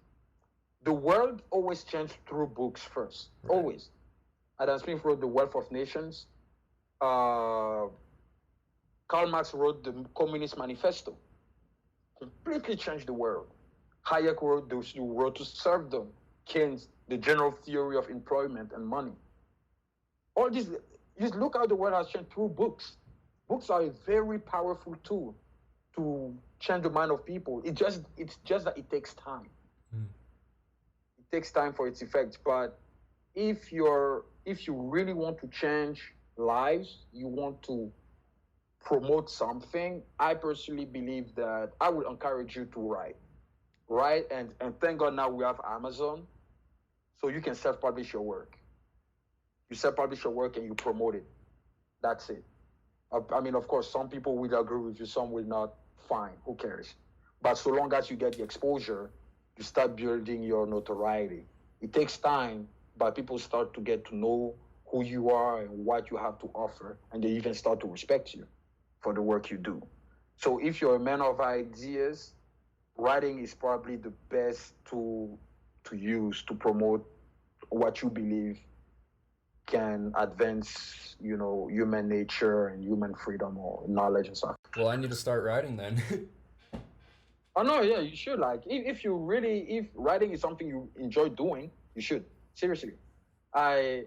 The world always changed through books first. Right. Always. Adam Smith wrote the Wealth of Nations. Karl Marx wrote the Communist Manifesto. Completely changed the world. Hayek wrote the Road to Serfdom. Keynes, the General Theory of Employment and Money. All these, just look how the world has changed through books. Books are a very powerful tool to change the mind of people. It's just that it takes time. It takes time for its effects. But if you really want to change lives, you want to promote something, I personally believe that I would encourage you to write. Write, and thank God now we have Amazon, so you can self-publish your work. You self-publish your work and you promote it. That's it. I mean, of course, some people will agree with you, some will not. Fine, who cares? But so long as you get the exposure, you start building your notoriety. It takes time, but people start to get to know who you are and what you have to offer, and they even start to respect you for the work you do. So if you're a man of ideas, writing is probably the best tool to use to promote what you believe can advance, human nature and human freedom or knowledge and stuff. Well, I need to start writing then. Oh no, yeah, you should. Like, if writing is something you enjoy doing, you should. Seriously, I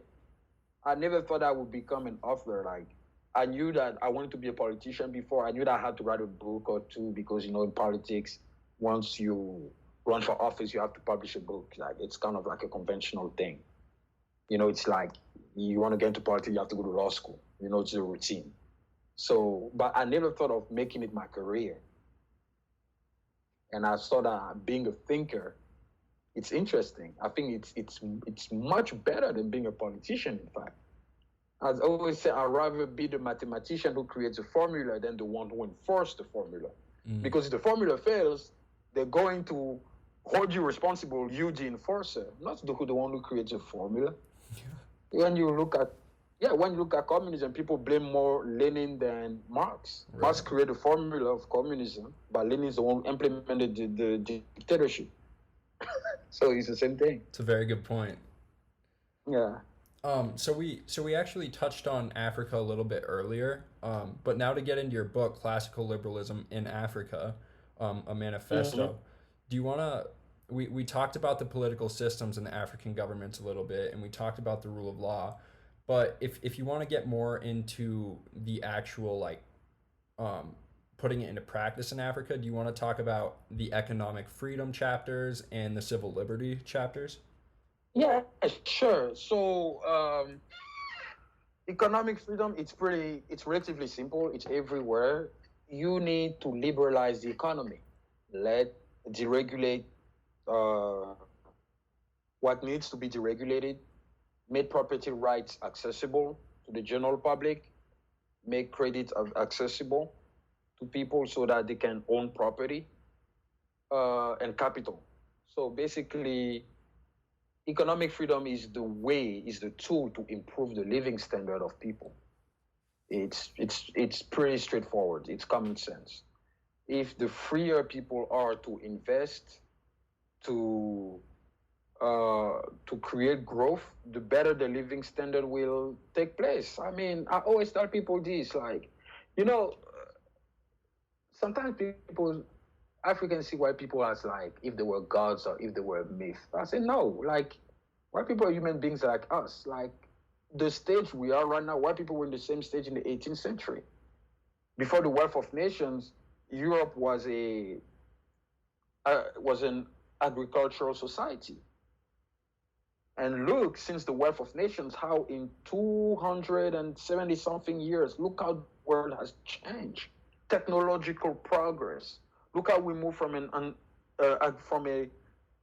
never thought I would become an author. Like, I knew that I wanted to be a politician before. I knew that I had to write a book or two because, in politics, once you run for office, you have to publish a book. Like, it's kind of like a conventional thing. It's like you want to get into politics, you have to go to law school. It's a routine. So, but I never thought of making it my career. And I saw that being a thinker, it's interesting. I think it's much better than being a politician, in fact. As I always say, I'd rather be the mathematician who creates a formula than the one who enforces the formula. Because if the formula fails, they're going to hold you responsible, you the enforcer, not the one who creates a formula. When you look at communism, people blame more Lenin than Marx. Right. Marx created the formula of communism, but Lenin is the one who implemented the dictatorship. So it's the same thing. It's a very good point. Yeah. So we actually touched on Africa a little bit earlier, but now to get into your book, Classical Liberalism in Africa, a manifesto. Do you want to? We talked about the political systems in the African governments a little bit, and we talked about the rule of law. But if you want to get more into the actual putting it into practice in Africa, do you want to talk about the economic freedom chapters and the civil liberty chapters? Yeah, sure. So economic freedom, it's relatively simple. It's everywhere. You need to liberalize the economy. Deregulate what needs to be deregulated, make property rights accessible to the general public, make credit accessible to people so that they can own property and capital. So basically, economic freedom is the tool to improve the living standard of people. It's pretty straightforward. It's common sense. If the freer people are to invest, to create growth, the better the living standard will take place. I mean, I always tell people this, like, sometimes Africans see white people as like if they were gods or if they were a myth. I say no, like white people are human beings like us. Like the stage we are right now, white people were in the same stage in the 18th century. Before the Wealth of Nations, Europe was an agricultural society. And look, since the Wealth of Nations, how in 270 something years, look how the world has changed. Technological progress. Look how we move from from a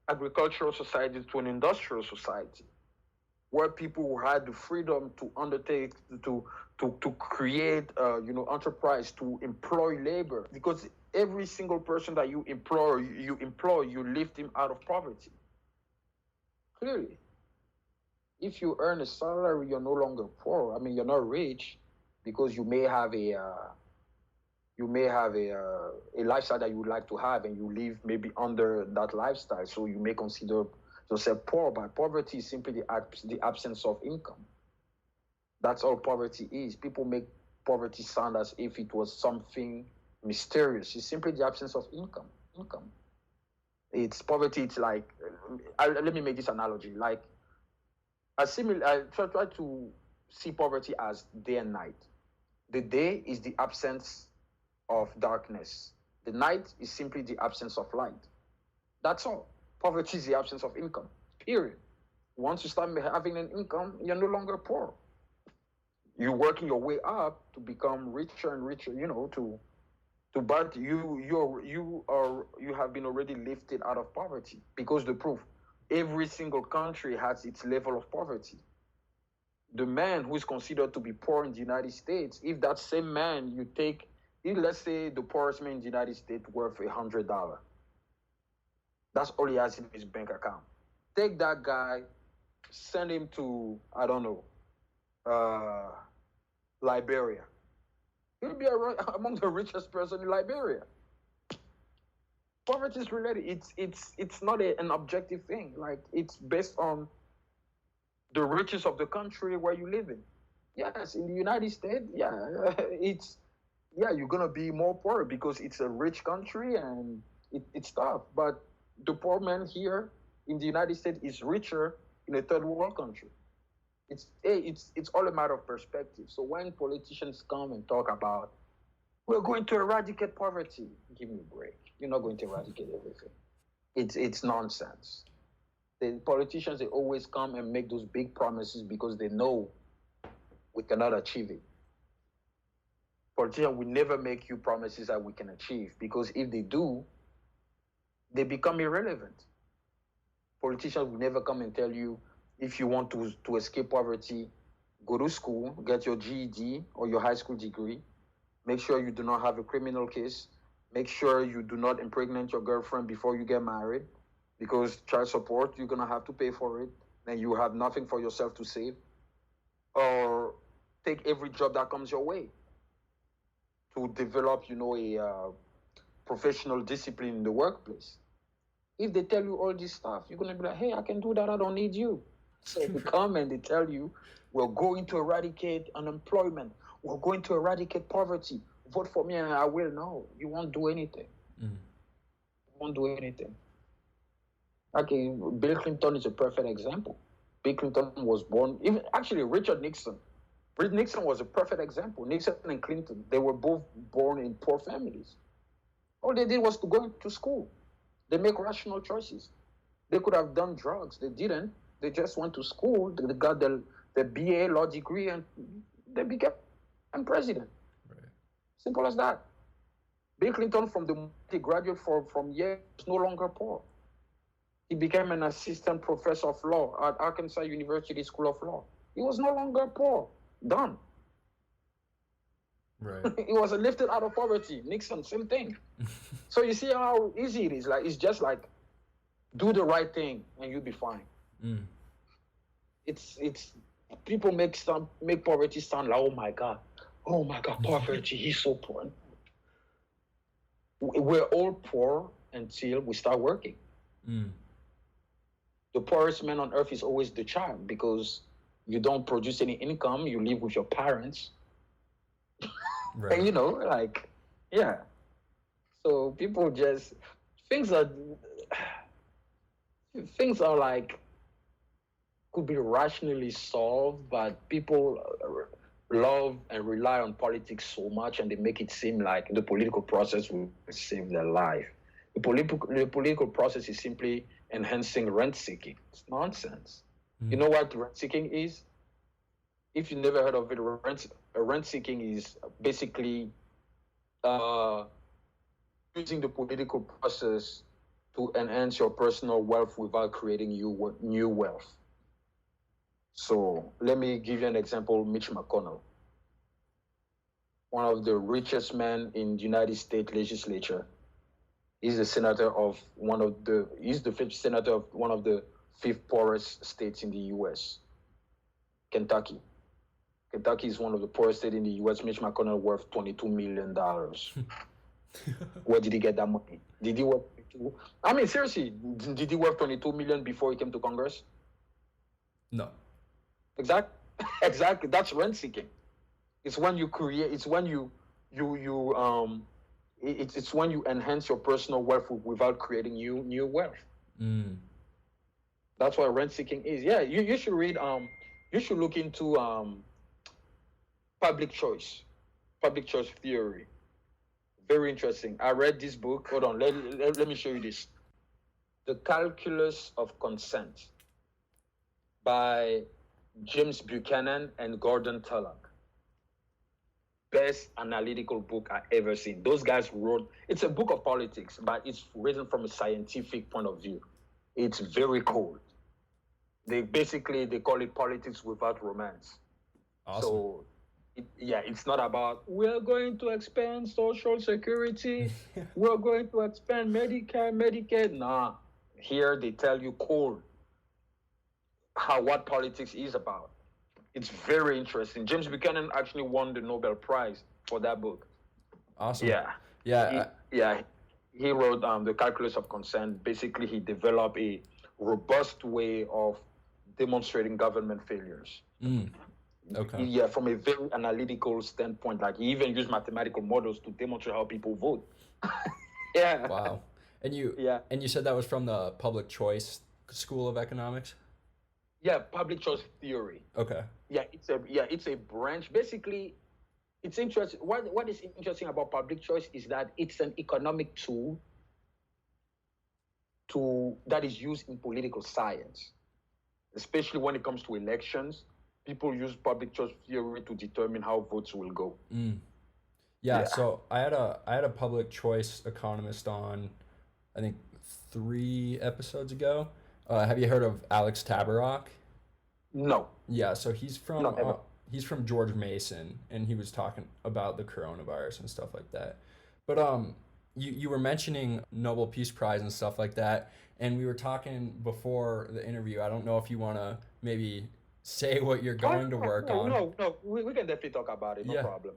agricultural society to an industrial society, where people had the freedom to undertake to create enterprise, to employ labor, because every single person that you employ, you lift him out of poverty. Clearly, if you earn a salary, you're no longer poor. I mean, you're not rich because you may have a lifestyle that you would like to have, and you live maybe under that lifestyle. So you may consider yourself poor, but poverty is simply the absence of income. That's all poverty is. People make poverty sound as if it was something mysterious. It's simply the absence of income. It's poverty. It's like, let me make this analogy. Like, I try to see poverty as day and night. The day is the absence of darkness. The night is simply the absence of light. That's all. Poverty is the absence of income, period. Once you start having an income, you're no longer poor. You're working your way up to become richer and richer, but you have been already lifted out of poverty, because the proof, every single country has its level of poverty. The man who is considered to be poor in the United States, if that same man let's say the poorest man in the United States worth $100, that's all he has in his bank account. Take that guy, send him to, I don't know, Liberia. He'll be among the richest person in Liberia. Poverty is related. It's not an objective thing. Like, it's based on the riches of the country where you live in. Yes, in the United States, you're gonna be more poor because it's a rich country and it's tough. But the poor man here in the United States is richer in a third world country. It's all a matter of perspective. So when politicians come and talk about, we're going to eradicate poverty, give me a break. You're not going to eradicate everything. It's nonsense. The politicians, they always come and make those big promises because they know we cannot achieve it. Politicians will never make you promises that we can achieve, because if they do, they become irrelevant. Politicians will never come and tell you, if you want to escape poverty, go to school, get your GED or your high school degree, make sure you do not have a criminal case, make sure you do not impregnate your girlfriend before you get married, because child support, you're going to have to pay for it, and you have nothing for yourself to save. Or take every job that comes your way to develop, a professional discipline in the workplace. If they tell you all this stuff, you're going to be like, hey, I can do that. I don't need you. So they come and they tell you, we're going to eradicate unemployment. We're going to eradicate poverty. Vote for me and I will. No, you won't do anything. You won't do anything. Okay, Bill Clinton is a perfect example. Bill Clinton was born, even actually Richard Nixon. Richard Nixon was a perfect example. Nixon and Clinton, they were both born in poor families. All they did was to go to school. They make rational choices. They could have done drugs. They didn't. They just went to school. They got the BA law degree and they became president. Right. Simple as that. Bill Clinton, from the moment he graduated from Yale, was no longer poor. He became an assistant professor of law at Arkansas University School of Law. He was no longer poor. Done. Right. He was lifted out of poverty. Nixon, same thing. So you see how easy it is. Like, it's just like, do the right thing and you'll be fine. It's people make poverty sound like, oh my God, poverty, he's so poor. We're all poor until we start working. The poorest man on earth is always the child, because you don't produce any income, you live with your parents. Right. And yeah. So people just, things are like, could be rationally solved, but people love and rely on politics so much, and they make it seem like the political process will save their life. The political process is simply enhancing rent seeking. It's nonsense. You know what rent seeking is? If you never heard of it, rent seeking is basically using the political process to enhance your personal wealth without creating new wealth. So let me give you an example. Mitch McConnell, one of the richest men in the United States legislature. He's the senator of he's the fifth senator of one of the fifth poorest states in the U.S., Kentucky. Kentucky is one of the poorest states in the U.S. Mitch McConnell worth $22 million. Where did he get that money? Did he work? I mean, seriously, did he worth $22 million before he came to Congress? No. Exactly. That's rent seeking. It's when you create. It's when it's when you enhance your personal wealth without creating new wealth. That's what rent seeking is. Yeah, you should read. You should look into public choice theory. Very interesting. I read this book. Hold on. Let me show you this. The Calculus of Consent by James Buchanan and Gordon Tullock. Best analytical book I've ever seen. Those guys wrote, it's a book of politics, but it's written from a scientific point of view. It's very cold. They call it politics without romance. Awesome. So, it's not about, we're going to expand Social Security, we're going to expand Medicare, Medicaid. Nah, here they tell you cold what politics is about. It's very interesting. James Buchanan actually won the Nobel Prize for that book. Awesome. Yeah. He wrote the Calculus of Consent. Basically, he developed a robust way of demonstrating government failures. Okay. Yeah, from a very analytical standpoint. Like, he even used mathematical models to demonstrate how people vote. Yeah. Wow. And you said that was from the Public Choice School of Economics? Yeah, public choice theory. Okay. It's a branch. Basically, it's interesting. What is interesting about public choice is that it's an economic tool that is used in political science, especially when it comes to elections. People use public trust theory to determine how votes will go. Yeah, Yeah. so I had a public choice economist on, I think 3 episodes ago. Have you heard of Alex Tabarrok? No, Yeah, so not ever. he's from George Mason, and he was talking about the coronavirus and stuff like that. But you were mentioning Nobel Peace Prize and stuff like that, and we were talking before the interview. I don't know if you want to maybe say what you're Oh, going to work no, on. no, no. We can definitely talk about it. No Yeah. problem.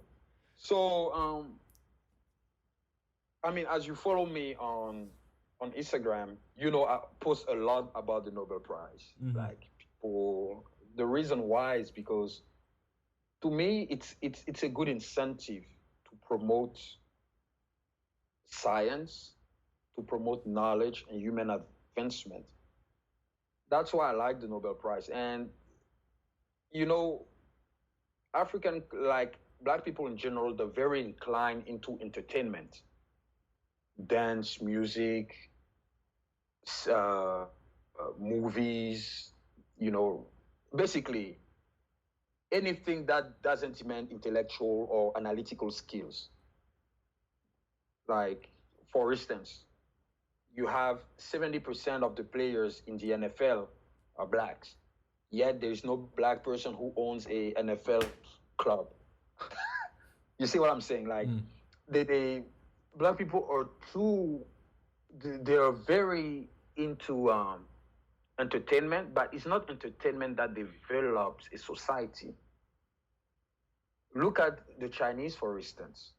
So, I mean, as you follow me on Instagram, I post a lot about the Nobel Prize. Like people, the reason why is because to me, it's a good incentive to promote science, to promote knowledge and human advancement. That's why I like the Nobel Prize. And you know, African, like Black people in general, they're very inclined into entertainment, dance, music, movies, you know, basically anything that doesn't demand intellectual or analytical skills. Like, for instance, you have 70% of the players in the NFL are blacks. Yet there is no black person who owns a NFL club. You see what I'm saying? Like, they Black people are they are very into entertainment, but it's not entertainment that develops a society. Look at the Chinese, for instance.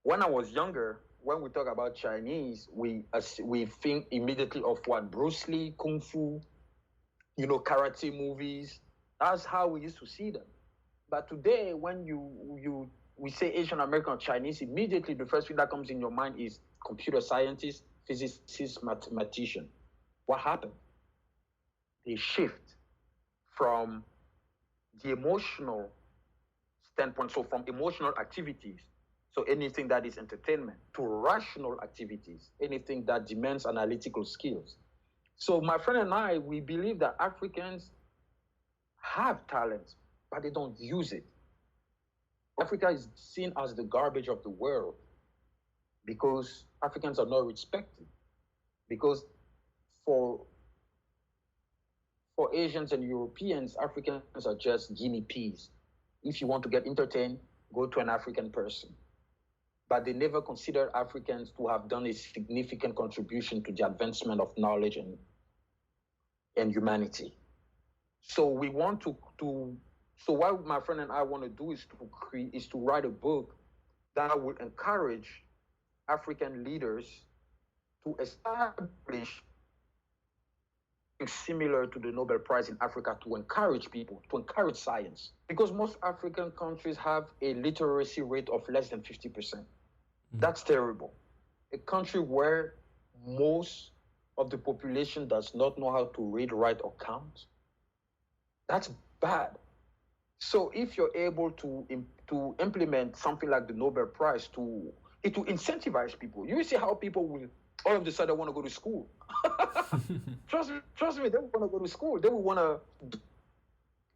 When I was younger, when we talk about Chinese, we think immediately of what Bruce Lee, Kung Fu, karate movies. That's how we used to see them. But today, when we say Asian American or Chinese, immediately the first thing that comes in your mind is computer scientist, physicist, mathematician. What happened? They shift from the emotional standpoint, so from emotional activities, so anything that is entertainment, to rational activities, anything that demands analytical skills. So my friend and I, we believe that Africans have talent, but they don't use it. Africa is seen as the garbage of the world because Africans are not respected. Because for Asians and Europeans, Africans are just guinea pigs. If you want to get entertained, go to an African person. But they never consider Africans to have done a significant contribution to the advancement of knowledge and humanity. So we want so what my friend and I want to do is to write a book that will encourage African leaders to establish similar to the Nobel Prize in Africa, to encourage people, to encourage science. Because most African countries have a literacy rate of less than 50%. That's terrible. A country where most of the population does not know how to read, write, or count, that's bad. So if you're able to implement something like the Nobel Prize it will incentivize people. You see how people will all of a sudden want to go to school. Trust me, they will want to go to school. They will want to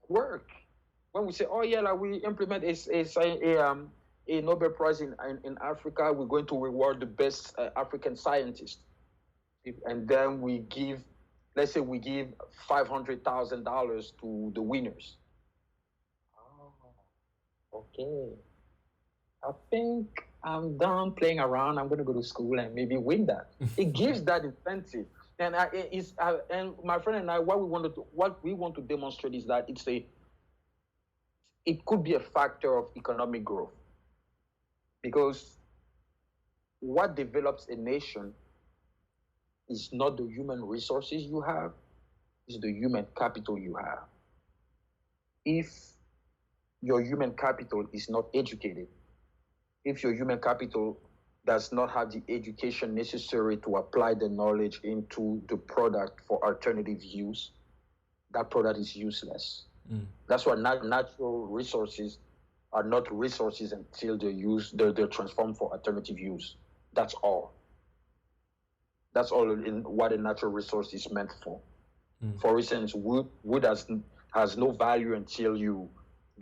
work. When we say, oh yeah, like we implement a Nobel Prize in Africa, we're going to reward the best African scientists. And then let's say we give $500,000 to the winners. Oh, okay. I think I'm done playing around. I'm going to go to school and maybe win that. It gives that incentive. And and my friend and I, what we want to demonstrate is that it could be a factor of economic growth. Because what develops a nation is not the human resources you have, it's the human capital you have. If your human capital is not educated, if your human capital does not have the education necessary to apply the knowledge into the product for alternative use, that product is useless. That's why natural resources are not resources until they're transformed for alternative use. That's all. That's all in what a natural resource is meant for. Mm. For instance, wood has no value until you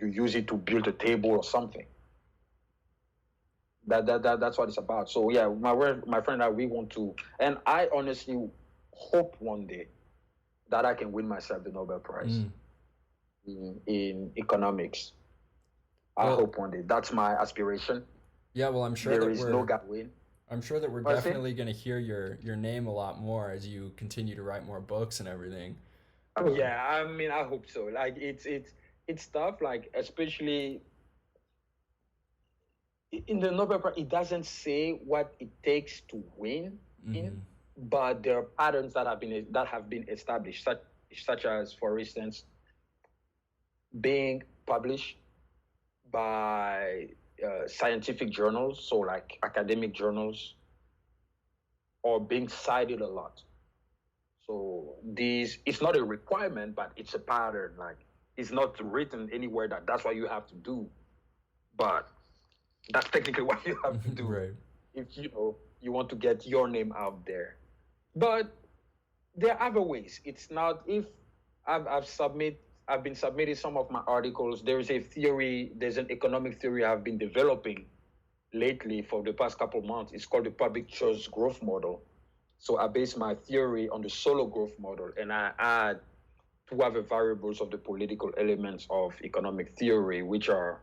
use it to build a table or something. That's what it's about. So yeah, my friend and I, we want to, and I honestly hope one day that I can win myself the Nobel Prize Mm. in economics. I Well, hope one day. That's my aspiration. yeah, well, I'm sure There that is no guy win. we're What I say? definitely going to hear your name a lot more as you continue to write more books and everything. Yeah, I mean, I hope so. Like it's tough. Like especially in the Nobel Prize, it doesn't say what it takes to win in, Mm-hmm. but there are patterns that have been established, such as, for instance, being published by scientific journals, so like academic journals, or being cited a lot. So these, it's not a requirement, but it's a pattern. Like it's not written anywhere that that's what you have to do, but that's technically what you have to do Right. if you want to get your name out there. But there are other ways. It's not if I've been submitting some of my articles. There's an economic theory I've been developing lately for the past couple of months. It's called the public choice growth model. So I base my theory on the solo growth model, and I add two other variables of the political elements of economic theory, which are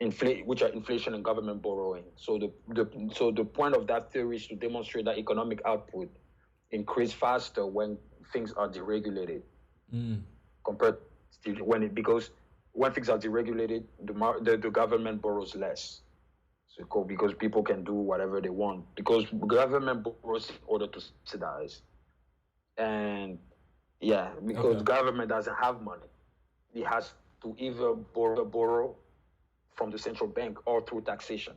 inflation and government borrowing. So the point of that theory is to demonstrate that economic output increase faster when things are deregulated Mm. compared to because when things are deregulated, the government borrows less. So because people can do whatever they want because government borrows in order to subsidize, and yeah, because Okay. the government doesn't have money, it has to either borrow from the central bank or through taxation.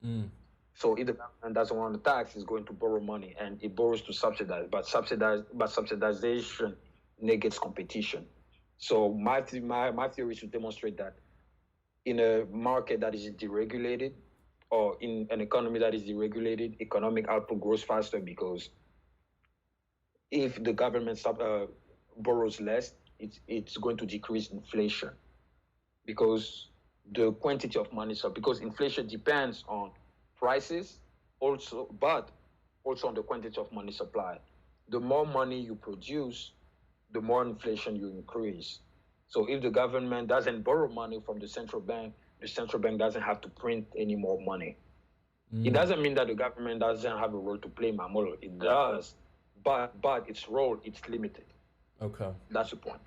Mm. So if the government doesn't want to tax, it's going to borrow money and it borrows to subsidize. But subsidization negates competition. So my theory is to demonstrate that in a market that is deregulated or in an economy that is deregulated, economic output grows faster because if the government borrows less, it's going to decrease inflation because the quantity of money. So because inflation depends on prices also, but also on the quantity of money supply. The more money you produce, the more inflation you increase. So if the government doesn't borrow money from the central bank doesn't have to print any more money. It Mm. doesn't mean that the government doesn't have a role to play in my model. It does, but its role it's limited. Okay. That's the point.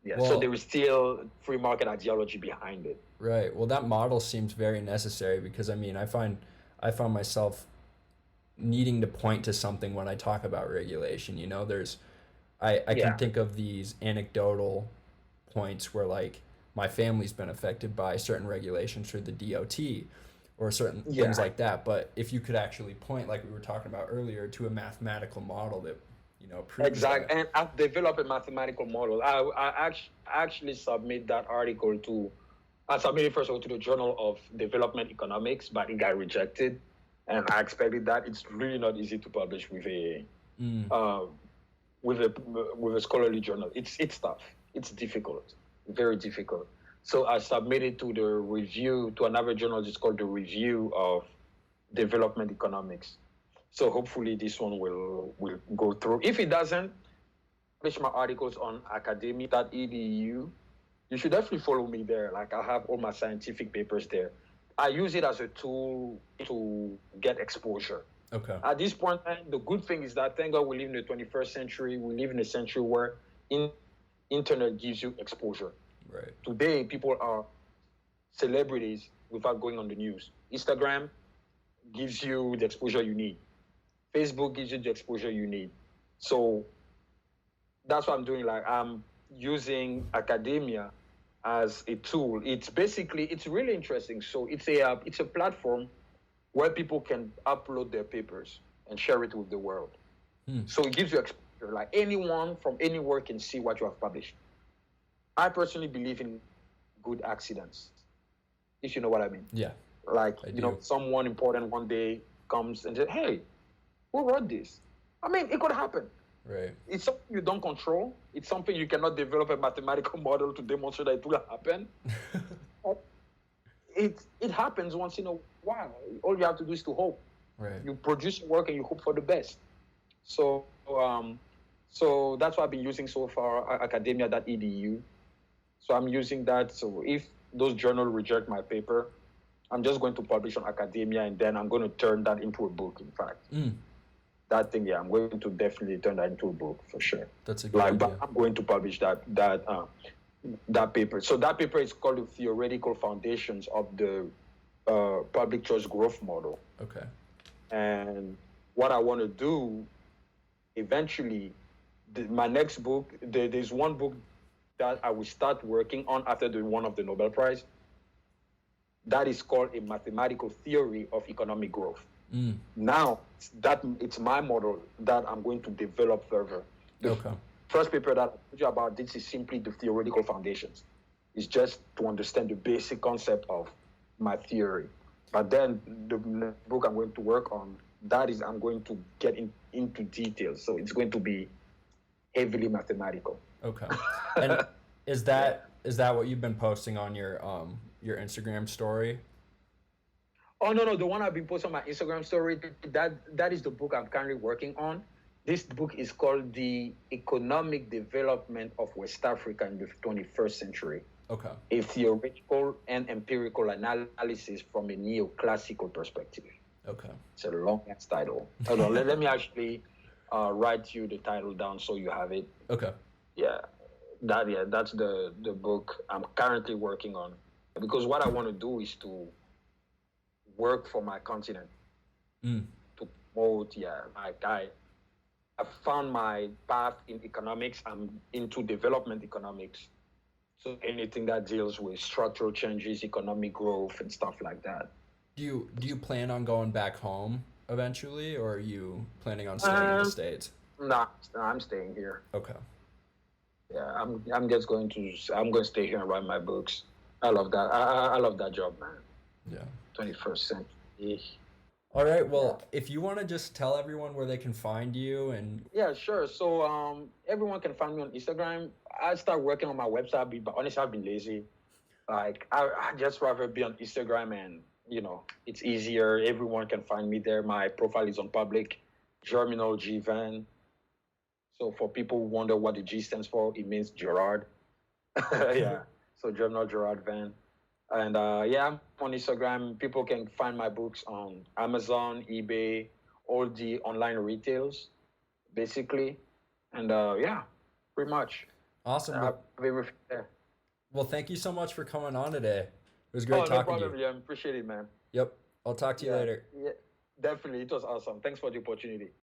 Yeah. So Well, there is still free market ideology behind it. right. Well, that model seems very necessary because I find myself needing to point to something when I talk about regulation. I can Yeah. think of these anecdotal points where like my family's been affected by certain regulations through the DOT or certain things Yeah. like that. But if you could actually point, like we were talking about earlier, to a mathematical model that proves that. Exactly. And I've developed a mathematical model. Actually submit that article to, I submitted first of all to the Journal of Development Economics, but it got rejected. And I expected that. It's really not easy to publish Mm. uh, with a with a scholarly journal. It's tough. It's difficult, very difficult. So I submitted to the review to another journal. It's called the Review of Development Economics. So hopefully this one will go through. If it doesn't, publish my articles on academia.edu. You should definitely follow me there. Like I have all my scientific papers there. I use it as a tool to get exposure. Okay. At this point, the good thing is that thank God we live in the 21st century. We live in a century where internet gives you exposure. Right. Today, people are celebrities without going on the news. Instagram gives you the exposure you need. Facebook gives you the exposure you need. So that's what I'm doing. Like I'm using academia as a tool. It's really interesting. So it's a platform where people can upload their papers and share it with the world. Hmm. So it gives you exposure. Like anyone from anywhere can see what you have published. I personally believe in good accidents, if you know what I mean. Yeah, Like, I do. someone important one day comes and says, hey, who wrote this? I mean, it could happen. Right. It's something you don't control. It's something you cannot develop a mathematical model to demonstrate that it will happen. It happens once in a while. All you have to do is to hope. Right. You produce work and you hope for the best. So so that's what I've been using so far, academia.edu. So I'm using that. So if those journals reject my paper, I'm just going to publish on academia, and then I'm going to turn that into a book, in fact. That thing, yeah, I'm going to definitely turn that into a book for sure. That's a good idea. But I'm going to publish that paper. So that paper is called the Theoretical Foundations of the Public Choice Growth Model. Okay. And what I want to do eventually, my next book, there's one book that I will start working on after the one of the Nobel Prize. That is called A Mathematical Theory of Economic Growth. Now, it's my model that I'm going to develop further. The first paper that I told you about, this is simply the theoretical foundations. It's just to understand the basic concept of my theory. But then the book I'm going to work on, that is, I'm going to get into details. So it's going to be heavily mathematical. Okay. And is that what you've been posting on your Instagram story? Oh, no, the one I've been posting on my Instagram story, that is the book I'm currently working on. This book is called The Economic Development of West Africa in the 21st Century. Okay. A theoretical and empirical analysis from a neoclassical perspective. Okay. It's a long-ass title. Hold on, let me actually write you the title down so you have it. Okay. Yeah, that's the book I'm currently working on. Because what I want to do is to work for my continent. To promote, I found my path in economics. I'm into development economics. So anything that deals with structural changes, economic growth, and stuff like that. Do you plan on going back home eventually, or are you planning on staying in the States? No, I'm staying here. Okay. Yeah, I'm going to stay here and write my books. I love that. I love that job, man. Yeah. 21st century. All right. Well, if you want to just tell everyone where they can find you and. Yeah, sure. So everyone can find me on Instagram. I start working on my website, but honestly, I've been lazy. Like I just rather be on Instagram, and it's easier. Everyone can find me there. My profile is on public. Germinal G van. So for people who wonder what the G stands for, it means Gerard. Yeah. So Germinal Gerard van. And I'm on Instagram. People can find my books on Amazon, eBay, all the online retails, basically. And pretty much. Awesome. Everything there. Well, thank you so much for coming on today. It was great talking no problem, to you. Yeah, appreciate it, man. Yep. I'll talk to you later. Yeah, definitely. It was awesome. Thanks for the opportunity.